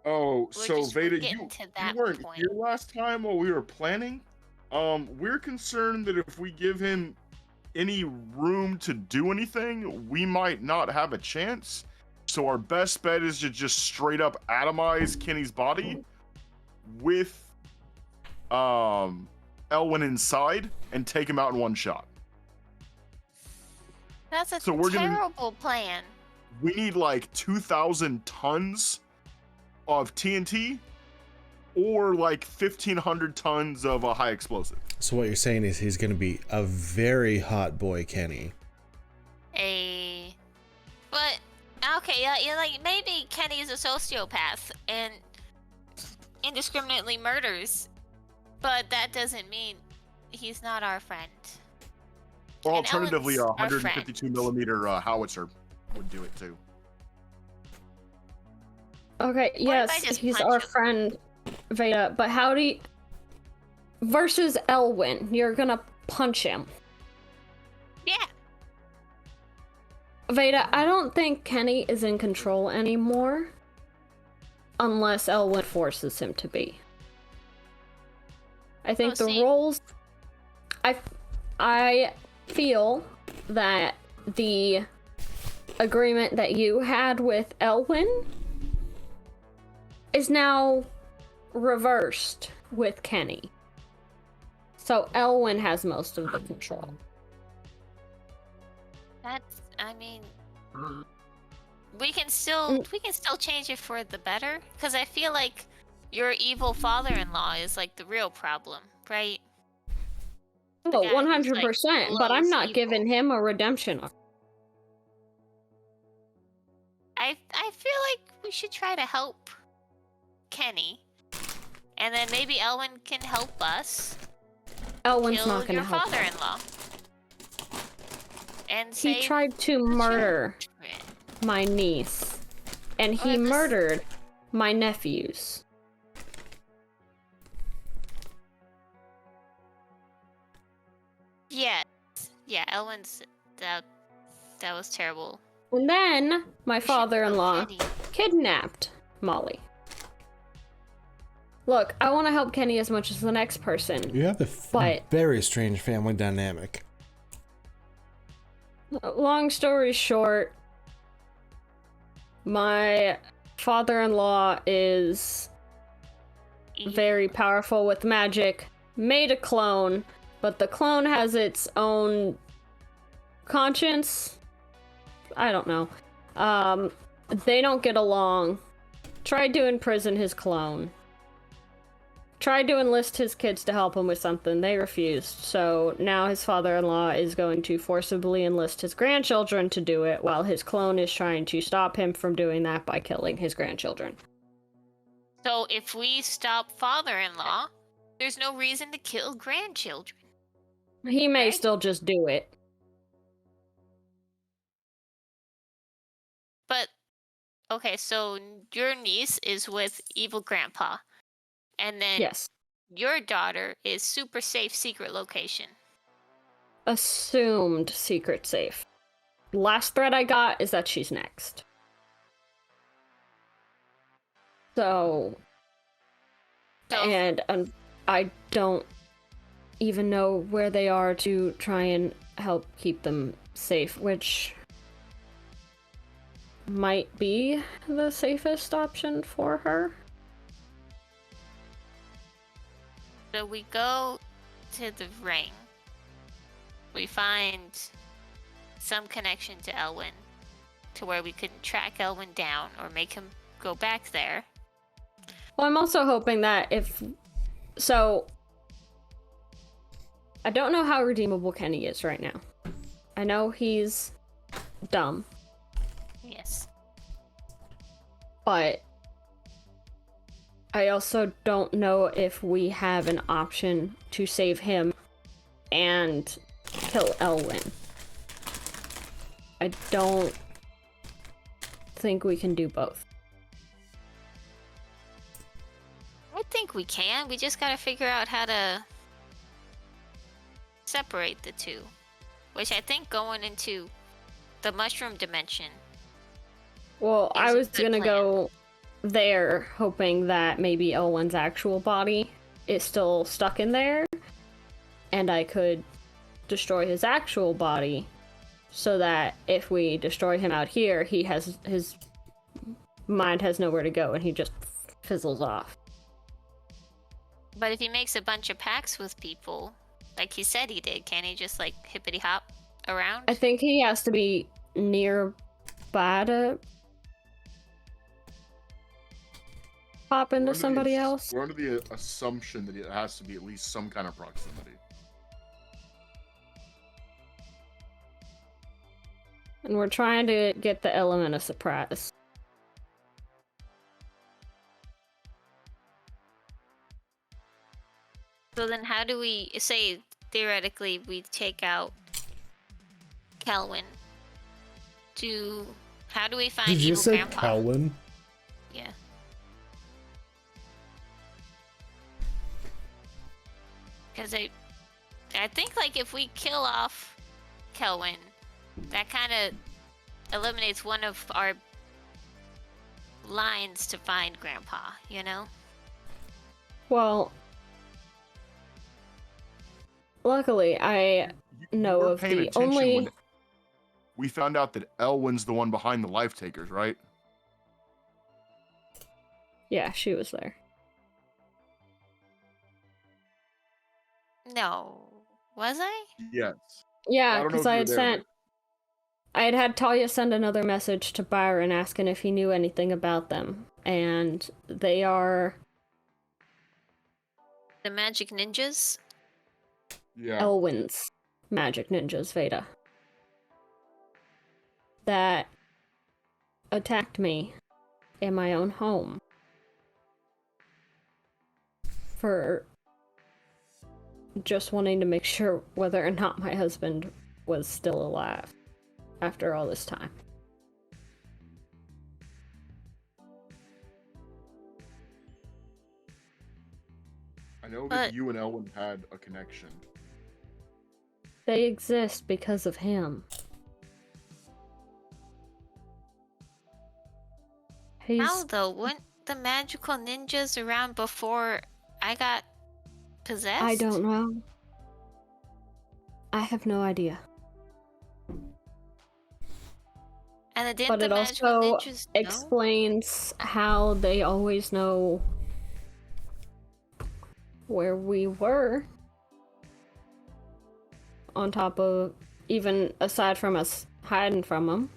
S4: Oh,
S3: We're
S4: so
S3: just
S4: Veda,
S3: getting
S4: you
S3: to that
S4: weren't
S3: point.
S4: here last time while we were planning. We're concerned that if we give him any room to do anything, we might not have a chance. So our best bet is to just straight up atomize Kenny's body with Elwyn inside and take him out in one shot.
S3: That's a
S4: So we're gonna-
S3: terrible plan.
S4: We need like 2,000 tons of TNT or like 1,500 tons of a high explosive.
S1: So what you're saying is he's gonna be a very hot boy, Kenny.
S3: But Okay, yeah, like maybe Kenny is a sociopath and indiscriminately murders, but that doesn't mean he's not our friend.
S4: Or
S3: And
S4: alternatively, a
S3: Ellen's our
S4: 152
S3: friend.
S4: millimeter howitzer would do it too.
S2: Okay,
S3: What if I
S2: yes,
S3: just
S2: he's
S3: punch
S2: our
S3: him?
S2: friend, Veda, but how do you... Versus Elwin, you're gonna punch him.
S3: Yeah.
S2: Veda, I don't think Kenny is in control anymore. Unless Elwin forces him to be. I think
S3: Oh,
S2: the
S3: see.
S2: roles... I feel that the agreement that you had with Elwin is now reversed with Kenny. So Elwin has most of the control.
S3: That's, I mean, we can still change it for the better, because I feel like your evil father-in-law is like the real problem, right?
S2: Oh,
S3: guy who's,
S2: 100%, but I'm
S3: blows
S2: not
S3: evil.
S2: giving him a redemption arc.
S3: I feel like we should try to help Kenny, and then maybe Elwin can help us
S2: Elwin's
S3: kill
S2: not gonna
S3: your
S2: help.
S3: father-in-law. And
S2: He
S3: save
S2: tried to
S3: the
S2: murder
S3: children.
S2: my niece, and he
S3: this-
S2: murdered my nephews.
S3: Yes. Yeah, Elwin's that was terrible.
S2: And then my
S3: We should
S2: father-in-law
S3: kill Kenny.
S2: kidnapped Molly. Look, I want to help Kenny as much as the next person.
S1: You have a
S2: But-
S1: very strange family dynamic.
S2: Long story short, my father-in-law is very powerful with magic, made a clone, but the clone has its own conscience. I don't know. They don't get along. Tried to imprison his clone. Tried to enlist his kids to help him with something. They refused. So now his father-in-law is going to forcibly enlist his grandchildren to do it, while his clone is trying to stop him from doing that by killing his grandchildren.
S3: So if we stop father-in-law, there's no reason to kill grandchildren.
S2: He may
S3: Right.
S2: still just do it.
S3: But okay, so your niece is with evil grandpa, and then
S2: Yes.
S3: your daughter is super safe secret location.
S2: Assumed secret safe. Last thread I got is that she's next. So...
S3: So
S2: And I don't even know where they are to try and help keep them safe, which might be the safest option for her.
S3: so we go to the ring. We find some connection to Elwin, to where we could track Elwin down or make him go back there.
S2: Well, I'm also hoping that if... So... I don't know how redeemable Kenny is right now. I know he's dumb,
S3: Yes.
S2: but I also don't know if we have an option to save him and kill Elwin. I don't think we can do both.
S3: I think we can. We just gotta figure out how to separate the two. Which I think going into the mushroom dimension.
S2: Well, I
S3: Is a
S2: was
S3: good
S2: gonna
S3: plan.
S2: go there hoping that maybe Elwin's actual body is still stuck in there, and I could destroy his actual body, so that if we destroy him out here, his mind has nowhere to go and he just fizzles off.
S3: But if he makes a bunch of pacts with people, like he said he did, can he just like hippity hop around?
S2: I think he has to be nearby to pop into somebody else.
S4: We're under the assumption that it has to be at least some kind of proximity.
S2: And we're trying to get the element of surprise.
S3: So then how do we say theoretically we take out Kelwin? How do we find
S1: Did you
S3: evil
S1: just say
S3: grandpa?
S1: Kelwin?
S3: Yeah. Because I think like if we kill off Kelwin, that kind of eliminates one of our lines to find Grandpa, you know?
S2: Well, luckily, I
S4: You
S2: know
S4: were
S2: of
S4: paying
S2: the
S4: attention
S2: only.
S4: when we found out that Elwyn's the one behind the life takers, right?
S2: Yeah, she was there.
S3: No. Was I?
S4: Yes.
S2: Yeah,
S4: I don't know
S2: because
S4: if
S2: I
S4: you
S2: had
S4: were there,
S2: sent. I had had Talia send another message to Byron asking if he knew anything about them, and they are
S3: The magic ninjas?
S4: Yeah.
S2: Elwyn's magic ninjas, Veda, that attacked me in my own home for just wanting to make sure whether or not my husband was still alive after all this time.
S4: I know
S3: But-
S4: that you and Elwyn had a connection.
S2: They exist because of him.
S3: How though? Weren't the magical ninjas around before I got possessed?
S2: I don't know. I have no idea.
S3: And didn't
S2: But
S3: the
S2: it
S3: magical
S2: also
S3: ninjas know?
S2: explains how they always know where we were. On top of, even aside from us hiding from them.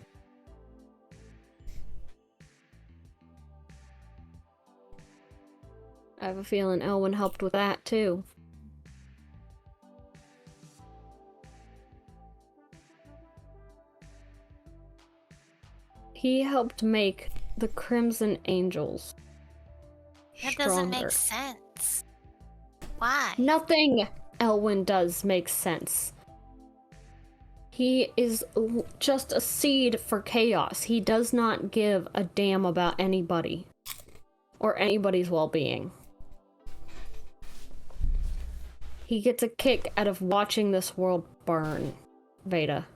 S2: I have a feeling Elwyn helped with that too. He helped make the Crimson Angels
S3: That doesn't
S2: stronger.
S3: make sense. Why?
S2: Nothing Elwyn does makes sense. He is just a seed for chaos. He does not give a damn about anybody or anybody's well-being. He gets a kick out of watching this world burn, Veda.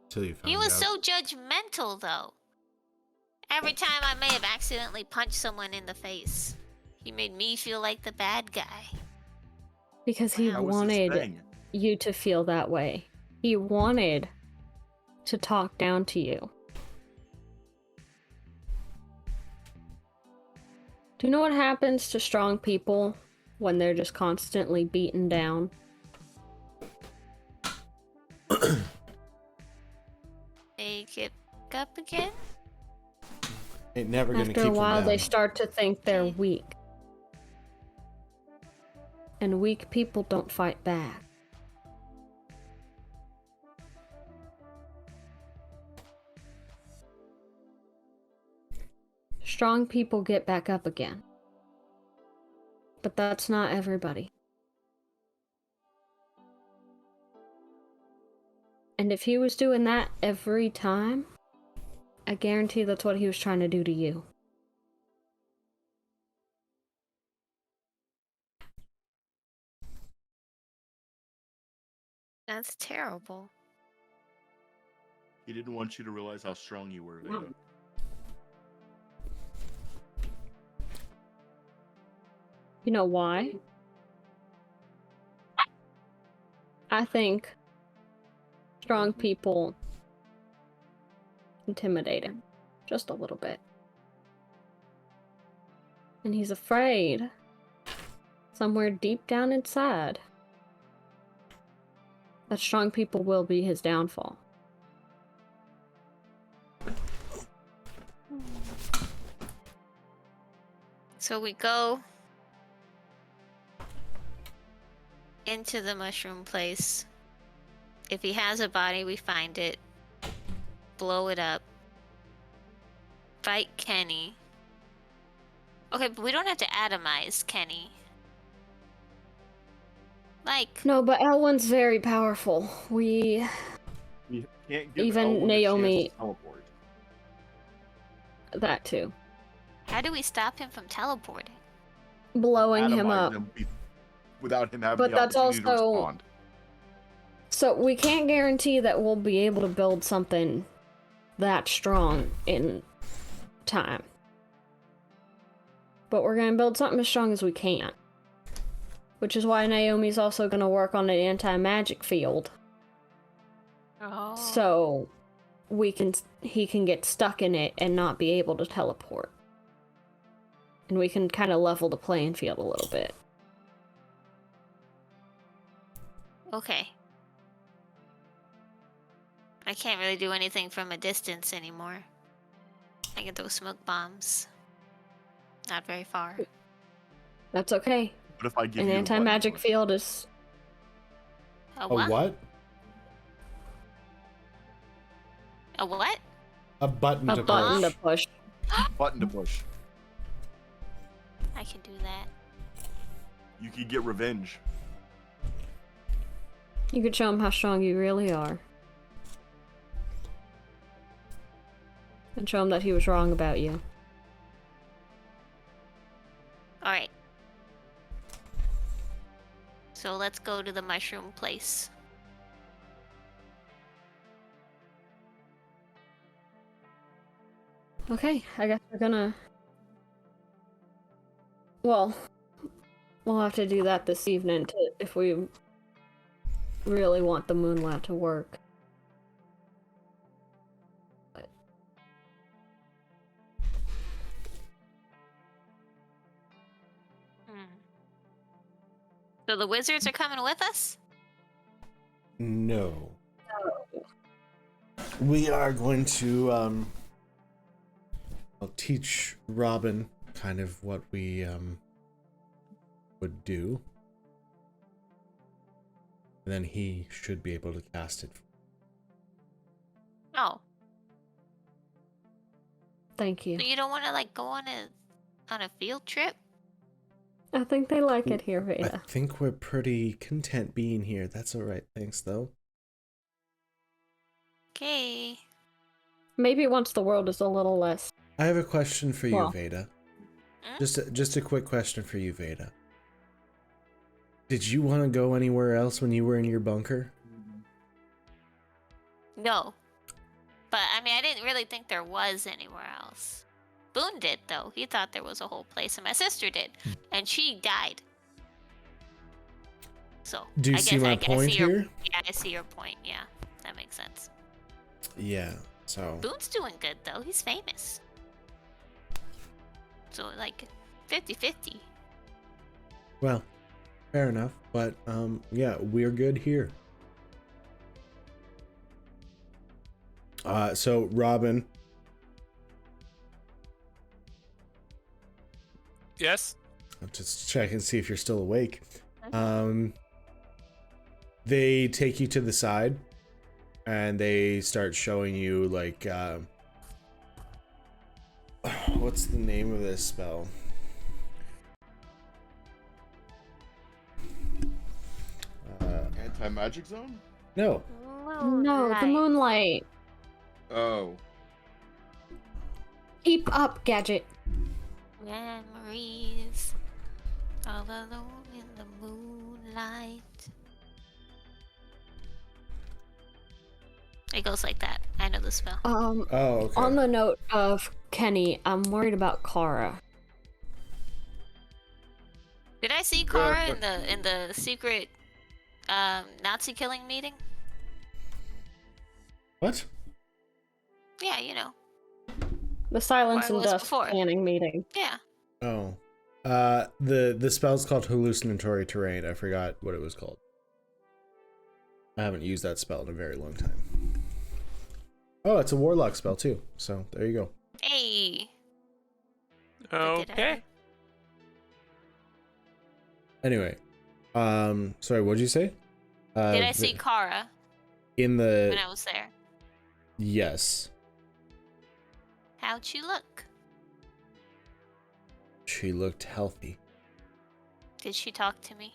S1: Till you found
S3: He was
S1: out.
S3: so judgmental, though. Every time I may have accidentally punched someone in the face, he made me feel like the bad guy.
S2: Because he
S4: That was his
S2: wanted
S4: thing.
S2: you to feel that way. He wanted to talk down to you. Do you know what happens to strong people when they're just constantly beaten down?
S3: They get up again?
S1: Ain't never gonna
S2: After
S1: keep
S2: a while,
S1: them
S2: they
S1: down.
S2: start to think they're weak. And weak people don't fight back. Strong people get back up again. But that's not everybody. And if he was doing that every time, I guarantee that's what he was trying to do to you.
S3: That's terrible.
S4: He didn't want you to realize how strong you were, Veda.
S2: You know why? I think strong people intimidate him just a little bit. And he's afraid, somewhere deep down inside, that strong people will be his downfall.
S3: So we go into the mushroom place. If he has a body, we find it. Blow it up. Fight Kenny. Okay, but we don't have to atomize Kenny. Like,
S2: No, but Elwyn's very powerful.
S4: We can't give
S2: Even
S4: Elwyn
S2: Naomi-
S4: a chance to teleport.
S2: That too.
S3: how do we stop him from teleporting?
S2: Blowing him
S4: Atomize
S2: up.
S4: without him having
S2: But
S4: the
S2: that's
S4: opportunity to
S2: also-
S4: respond.
S2: So we can't guarantee that we'll be able to build something that strong in time. But we're gonna build something as strong as we can. Which is why Naomi's also gonna work on an anti-magic field.
S3: Oh.
S2: So he can get stuck in it and not be able to teleport. And we can kind of level the playing field a little bit.
S3: Okay. I can't really do anything from a distance anymore. I can throw smoke bombs. Not very far.
S2: That's okay.
S4: What if I give
S2: An
S4: you a
S2: anti-magic
S4: button?
S2: field is...
S3: A
S1: A
S3: what?
S1: what?
S3: A what?
S1: A button
S2: a
S1: to
S2: button
S1: push.
S2: to push.
S4: Button to push.
S3: I can do that.
S4: You could get revenge.
S2: You could show him how strong you really are. And show him that he was wrong about you.
S3: Alright. So let's go to the mushroom place.
S2: Okay, I guess we're gonna... Well, we'll have to do that this evening if we really want the moonlight to work.
S3: So the wizards are coming with us?
S1: No. We are going to I'll teach Robin kind of what we would do. And then he should be able to cast it.
S3: Oh.
S2: Thank you.
S3: So you don't want to like go on a field trip?
S2: I think they like it here,
S1: I
S2: Veda.
S1: think we're pretty content being here. That's alright, thanks though.
S3: Okay.
S2: Maybe once the world is a little less.
S1: I have a question for you,
S2: Well.
S1: Veda.
S3: Hmm?
S1: Just a quick question for you, Veda. Did you want to go anywhere else when you were in your bunker?
S3: No. But I mean, I didn't really think there was anywhere else. Boone did though. He thought there was a whole place, and my sister did, and she died. So
S1: Do you
S3: I
S1: see
S3: guess
S1: my
S3: I
S1: point
S3: see your,
S1: here?
S3: yeah, I see your point. Yeah, that makes sense.
S1: Yeah, so
S3: Boone's doing good though. He's famous. So like 50-50.
S1: well, fair enough, but yeah, we're good here. So Robin,
S6: Yes?
S1: I'll just check and see if you're still awake. They take you to the side and they start showing you like what's the name of this spell?
S4: Anti-magic zone?
S1: No.
S2: No, the moonlight.
S4: Oh.
S2: Keep up, Gadget.
S3: Memories all alone in the moonlight. It goes like that. I know the spell.
S1: Oh, okay.
S2: On the note of Kenny, I'm worried about Kara.
S3: Did I see Kara in the secret Nazi killing meeting?
S1: What?
S3: Yeah, you know.
S2: The Silence
S3: Where it
S2: and
S3: was
S2: Dust
S3: before.
S2: planning meeting.
S3: Yeah.
S1: Oh. The spell's called hallucinatory terrain. I forgot what it was called. I haven't used that spell in a very long time. Oh, it's a warlock spell too. So there you go.
S3: Hey. What did I
S6: Okay.
S3: do?
S1: Anyway, sorry, what'd you say?
S3: Did I see Kara?
S1: in the
S3: when I was there.
S1: yes,
S3: How'd she look?
S1: she looked healthy.
S3: Did she talk to me?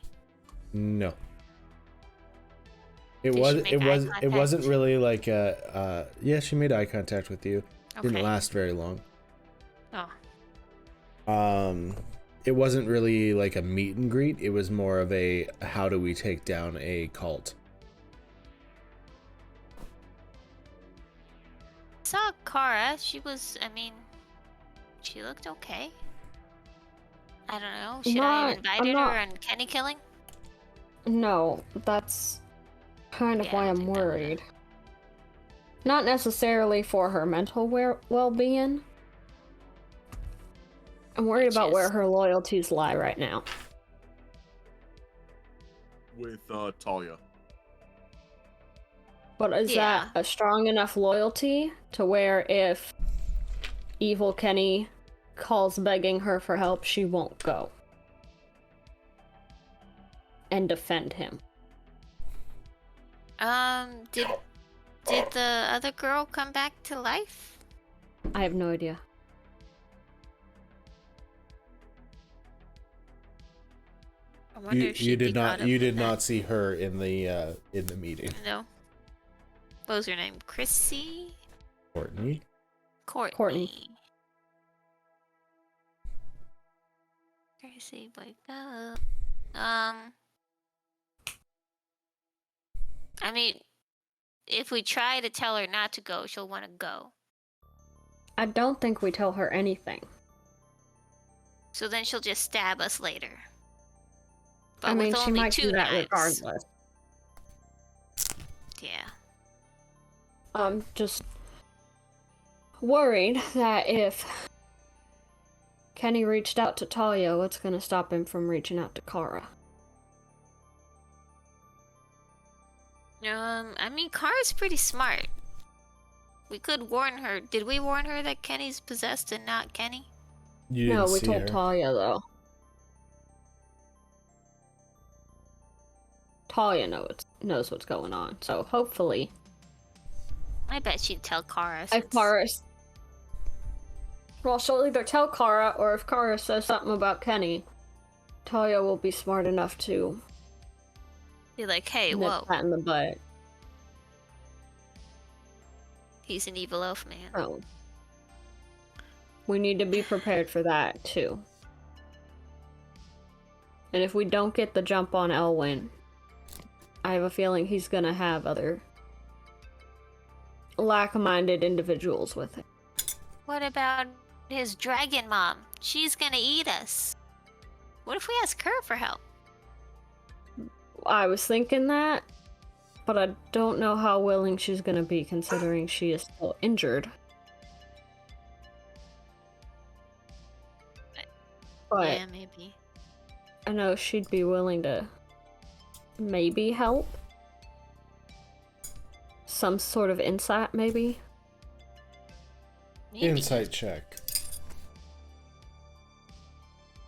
S1: No. It
S3: Did
S1: was
S3: she make
S1: it
S3: eye
S1: was it
S3: contact?
S1: wasn't really like yeah, she made eye contact with you. Didn't
S3: Okay.
S1: last very long.
S3: Oh.
S1: It wasn't really like a meet and greet. It was more of a how do we take down a cult.
S3: Saw Kara. She looked okay. I don't know. Should I have invited her on Kenny killing?
S2: No, that's kind of
S3: Yeah,
S2: why
S3: I
S2: I'm
S3: think that was
S2: worried. Not necessarily for her mental well-being. I'm worried about where her loyalties lie right now.
S4: With Talia.
S2: But is that a strong enough loyalty to where if evil Kenny calls begging her for help, she won't go and defend him?
S3: Did the other girl come back to life?
S2: I have no idea.
S3: I wonder if she'd be caught up
S1: you
S3: in
S1: did
S3: that.
S1: not see her in the meeting.
S3: No. What was her name? Chrissy?
S1: Courtney.
S3: Courtney. Chrissy, wake up. I mean, if we try to tell her not to go, she'll want to go.
S2: I don't think we tell her anything.
S3: So then she'll just stab us later. But
S2: I mean,
S3: with
S2: she
S3: only
S2: might
S3: 2
S2: do that
S3: knives.
S2: regardless.
S3: Yeah.
S2: I'm just worried that if Kenny reached out to Talia, what's gonna stop him from reaching out to Kara?
S3: I mean, Kara's pretty smart. We could warn her. Did we warn her that Kenny's possessed and not Kenny?
S1: You didn't
S2: No, we
S1: see
S2: told
S1: her.
S2: Talia though. Talia knows what's going on, so hopefully.
S3: I bet she'd tell Kara.
S2: If
S3: since-
S2: Kara's... Well, she'll either tell Kara, or if Kara says something about Kenny, Talia will be smart enough to
S3: Be like, hey,
S2: nip
S3: whoa,
S2: that in the butt.
S3: he's an evil elf man.
S2: Oh. We need to be prepared for that, too. And if we don't get the jump on Elwyn, I have a feeling he's gonna have other like-minded individuals with him.
S3: What about his dragon mom? She's gonna eat us. What if we ask her for help?
S2: I was thinking that, but I don't know how willing she's gonna be considering she is still injured. But
S3: Yeah, maybe.
S2: I know she'd be willing to maybe help. Some sort of insight, maybe?
S3: Maybe.
S1: Insight check.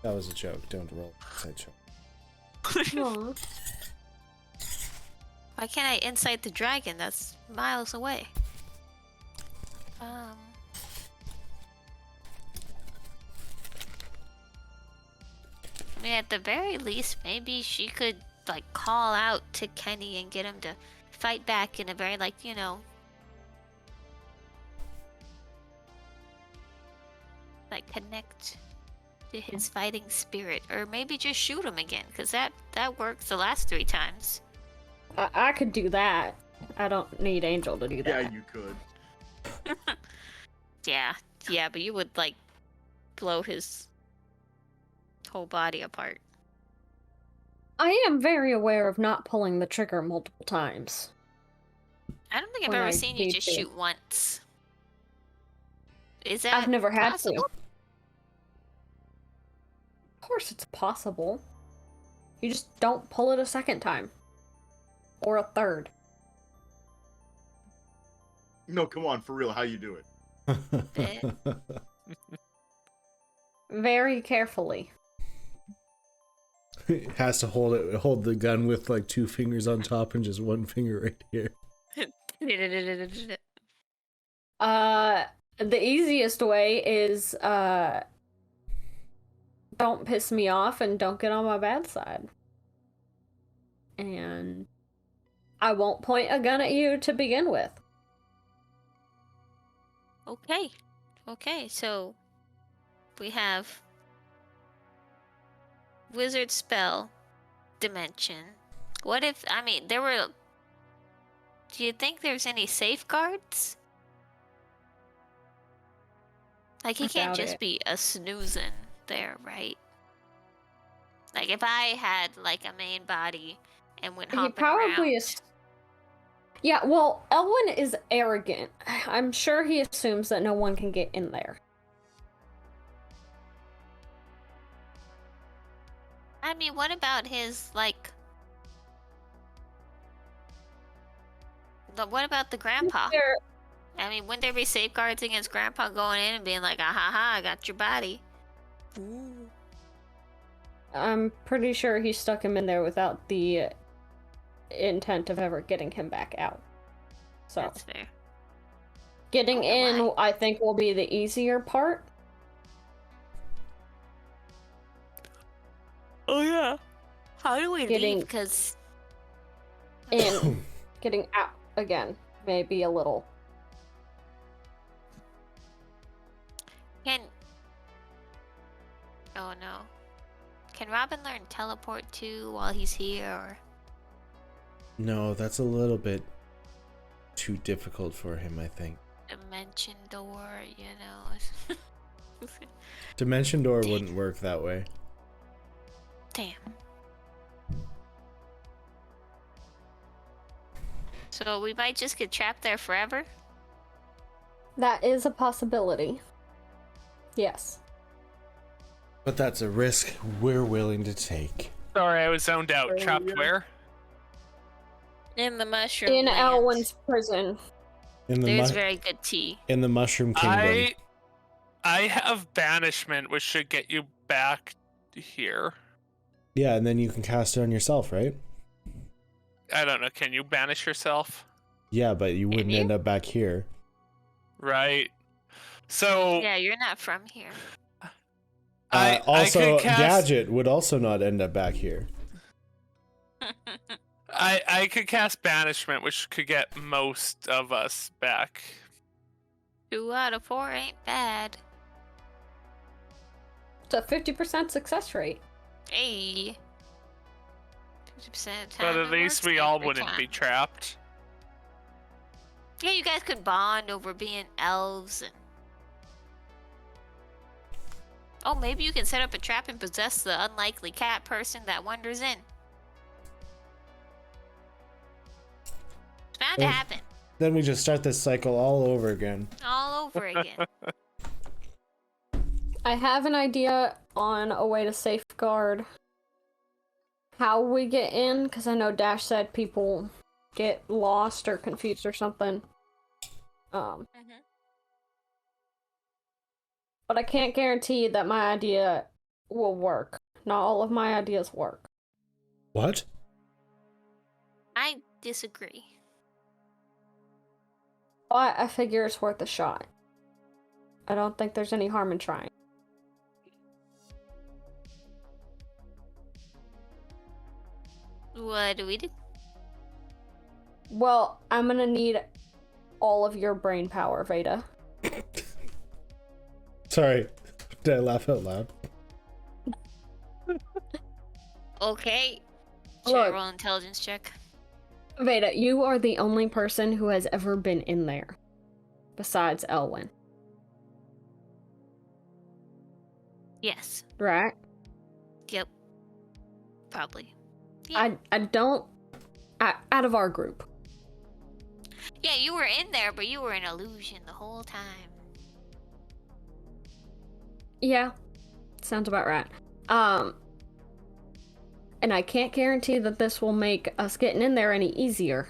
S1: That was a joke. Don't roll insight check.
S2: Aw.
S3: Why can't I insight the dragon? That's miles away. I mean, at the very least, maybe she could, like, call out to Kenny and get him to fight back in a very, like, you know... like, connect to his fighting spirit. Or maybe just shoot him again, because that worked the last 3 times.
S2: I could do that. I don't need Angel to do that.
S4: Yeah, you could.
S3: Yeah, but you would, like, blow his whole body apart.
S2: I am very aware of not pulling the trigger multiple times.
S3: I don't think I've
S2: When
S3: ever
S2: I
S3: seen you
S2: need
S3: just
S2: to.
S3: shoot once. Is that
S2: I've never had
S3: possible?
S2: to. Of course it's possible. You just don't pull it a second time. Or a third.
S4: No, come on, for real. How you do it?
S2: Very carefully.
S1: Has to hold the gun with like 2 fingers on top and just 1 finger right here.
S2: The easiest way is don't piss me off and don't get on my bad side. And I won't point a gun at you to begin with.
S3: Okay. Okay, so we have wizard spell dimension. What if, I mean, there were, do you think there's any safeguards? Like, he
S2: I
S3: can't
S2: doubt
S3: just
S2: it.
S3: be a snoozing there, right? Like, if I had, like, a main body and went
S2: He
S3: hopping
S2: probably
S3: around.
S2: is. Yeah, well, Elwyn is arrogant. I'm sure he assumes that no one can get in there.
S3: I mean, what about his, like... What about the grandpa?
S2: There-
S3: I mean, wouldn't there be safeguards against grandpa going in and being like, ah ha ha, I got your body? Ooh.
S2: I'm pretty sure he stuck him in there without the intent of ever getting him back out. So,
S3: That's fair.
S2: getting
S3: I wonder
S2: in,
S3: why.
S2: I think, will be the easier part.
S3: Oh, yeah. How do we
S2: Getting-
S3: leave? Because...
S2: And getting out again may be a little.
S3: Can... Oh, no. Can Robin learn teleport too while he's here, or...
S1: No, that's a little bit too difficult for him, I think.
S3: Dimension door, you know?
S1: Dimension door wouldn't work that way.
S3: Damn. So we might just get trapped there forever?
S2: That is a possibility. Yes.
S1: But that's a risk we're willing to take.
S6: Sorry, I was zoned out.
S4: Oh,
S6: Trapped
S4: yeah.
S6: where?
S3: In the mushroom
S2: In
S3: lands.
S2: Elwyn's prison.
S1: In the
S3: There's
S1: mu-
S3: very good tea.
S1: in the Mushroom Kingdom.
S6: I have banishment, which should get you back here.
S1: Yeah, and then you can cast it on yourself, right?
S6: I don't know. Can you banish yourself?
S1: Yeah, but you wouldn't
S3: you?
S1: end up back here.
S6: Right. So
S3: Yeah, you're not from here.
S6: I
S1: Also,
S6: could cast,
S1: Gadget would also not end up back here.
S6: I could cast banishment, which could get most of us back.
S3: 2 out of 4 ain't bad.
S2: It's a 50% success rate.
S3: Hey. 50% of the time
S6: But at
S3: it
S6: least
S3: works
S6: we all
S3: every
S6: wouldn't
S3: time.
S6: be trapped.
S3: Yeah, you guys could bond over being elves and... Oh, maybe you can set up a trap and possess the unlikely cat person that wanders in. It's bound to
S1: Yeah.
S3: happen.
S1: Then we just start this cycle all over again.
S3: All over again.
S2: I have an idea on a way to safeguard how we get in, because I know Dash said people get lost or confused or something.
S3: Mhm.
S2: But I can't guarantee that my idea will work. Not all of my ideas work.
S1: What?
S3: I disagree.
S2: But I figure it's worth a shot. I don't think there's any harm in trying.
S3: What do we do?
S2: Well, I'm gonna need all of your brain power, Veda.
S1: Sorry, did I laugh out loud?
S3: Okay. Should I
S2: Look.
S3: roll intelligence check?
S2: Veda, you are the only person who has ever been in there. Besides Elwyn.
S3: Yes.
S2: Right?
S3: Yep. Probably. Yeah.
S2: I don't... out of our group.
S3: Yeah, you were in there, but you were an illusion the whole time.
S2: Yeah. Sounds about right. And I can't guarantee that this will make us getting in there any easier.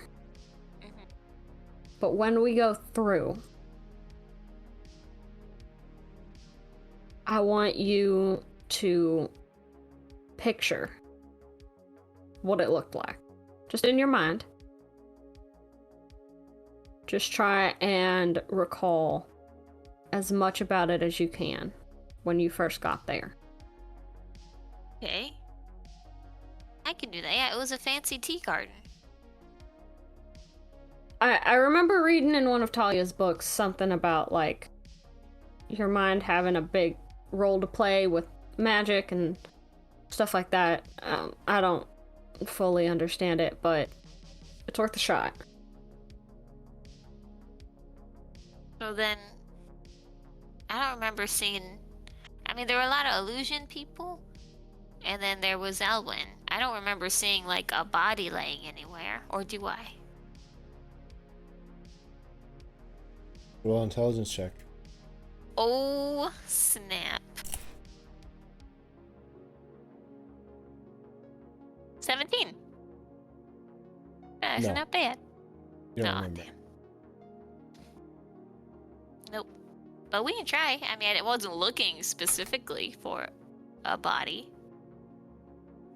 S3: Mhm.
S2: But when we go through, I want you to picture what it looked like. Just in your mind. Just try and recall as much about it as you can when you first got there.
S3: Okay. I can do that. Yeah, it was a fancy tea garden.
S2: I remember reading in one of Talia's books something about, like, your mind having a big role to play with magic and stuff like that. I don't fully understand it, but it's worth a shot.
S3: So then, I don't remember seeing. I mean, there were a lot of illusion people, and then there was Elwyn. I don't remember seeing like a body laying anywhere, or do I?
S1: Roll intelligence check.
S3: Oh snap! 17. That's
S1: No.
S3: not bad.
S1: You don't
S3: Aw,
S1: remember.
S3: damn. Nope. But we can try. I mean, it wasn't looking specifically for a body.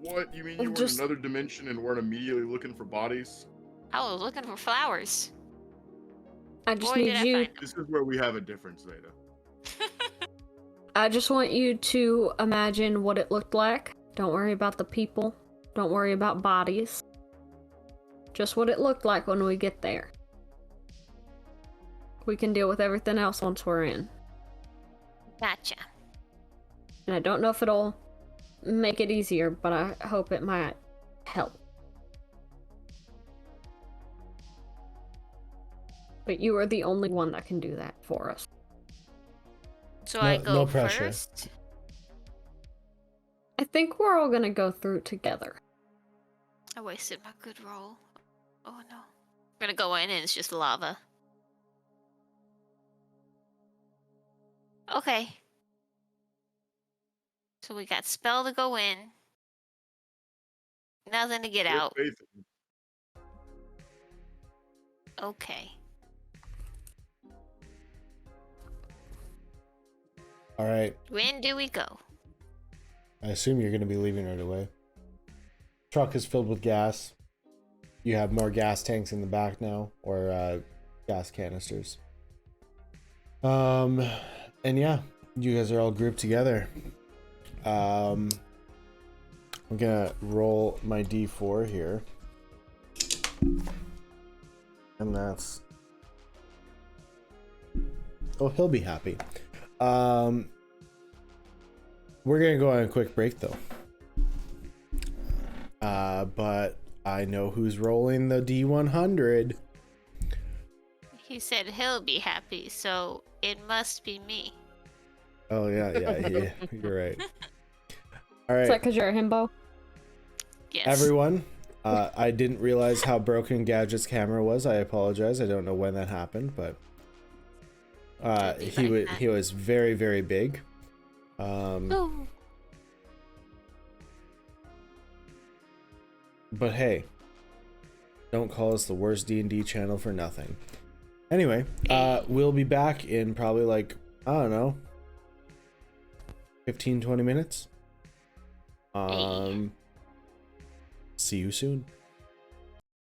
S4: What? You mean you were
S2: Just-
S4: in another dimension and weren't immediately looking for bodies?
S3: I was looking for flowers.
S2: I just
S3: Boy,
S2: need
S3: did I
S2: you.
S3: find them.
S4: This is where we have a difference, Veda.
S2: I just want you to imagine what it looked like. Don't worry about the people. Don't worry about bodies. Just what it looked like when we get there. We can deal with everything else once we're in.
S3: Gotcha.
S2: And I don't know if it'll make it easier, but I hope it might help. But you are the only one that can do that for us.
S3: So
S1: No-
S3: I go
S1: no pressure.
S3: first.
S2: I think we're all gonna go through together.
S3: I wasted my good roll. Oh no. We're gonna go in and it's just lava. Okay. So we got spell to go in. Nothing to get
S4: We have
S3: out.
S4: faith in you.
S3: Okay.
S1: All right.
S3: When do we go?
S1: I assume you're going to be leaving right away. Truck is filled with gas. You have more gas tanks in the back now, or gas canisters. And yeah, you guys are all grouped together. I'm gonna roll my D4 here, and that's. Oh, he'll be happy. We're gonna go on a quick break though. But I know who's rolling the D100.
S3: He said he'll be happy, so it must be me.
S1: Oh yeah, you're right. All
S2: Is that
S1: right,
S2: because you're a himbo?
S3: Yes.
S1: everyone. I didn't realize how broken Gadget's camera was. I apologize. I don't know when that happened, but he was very, very big.
S3: Ooh.
S1: But hey, don't call us the worst D&D channel for nothing. Anyway, we'll be back in probably like, I don't know, 15-20 minutes. See you soon.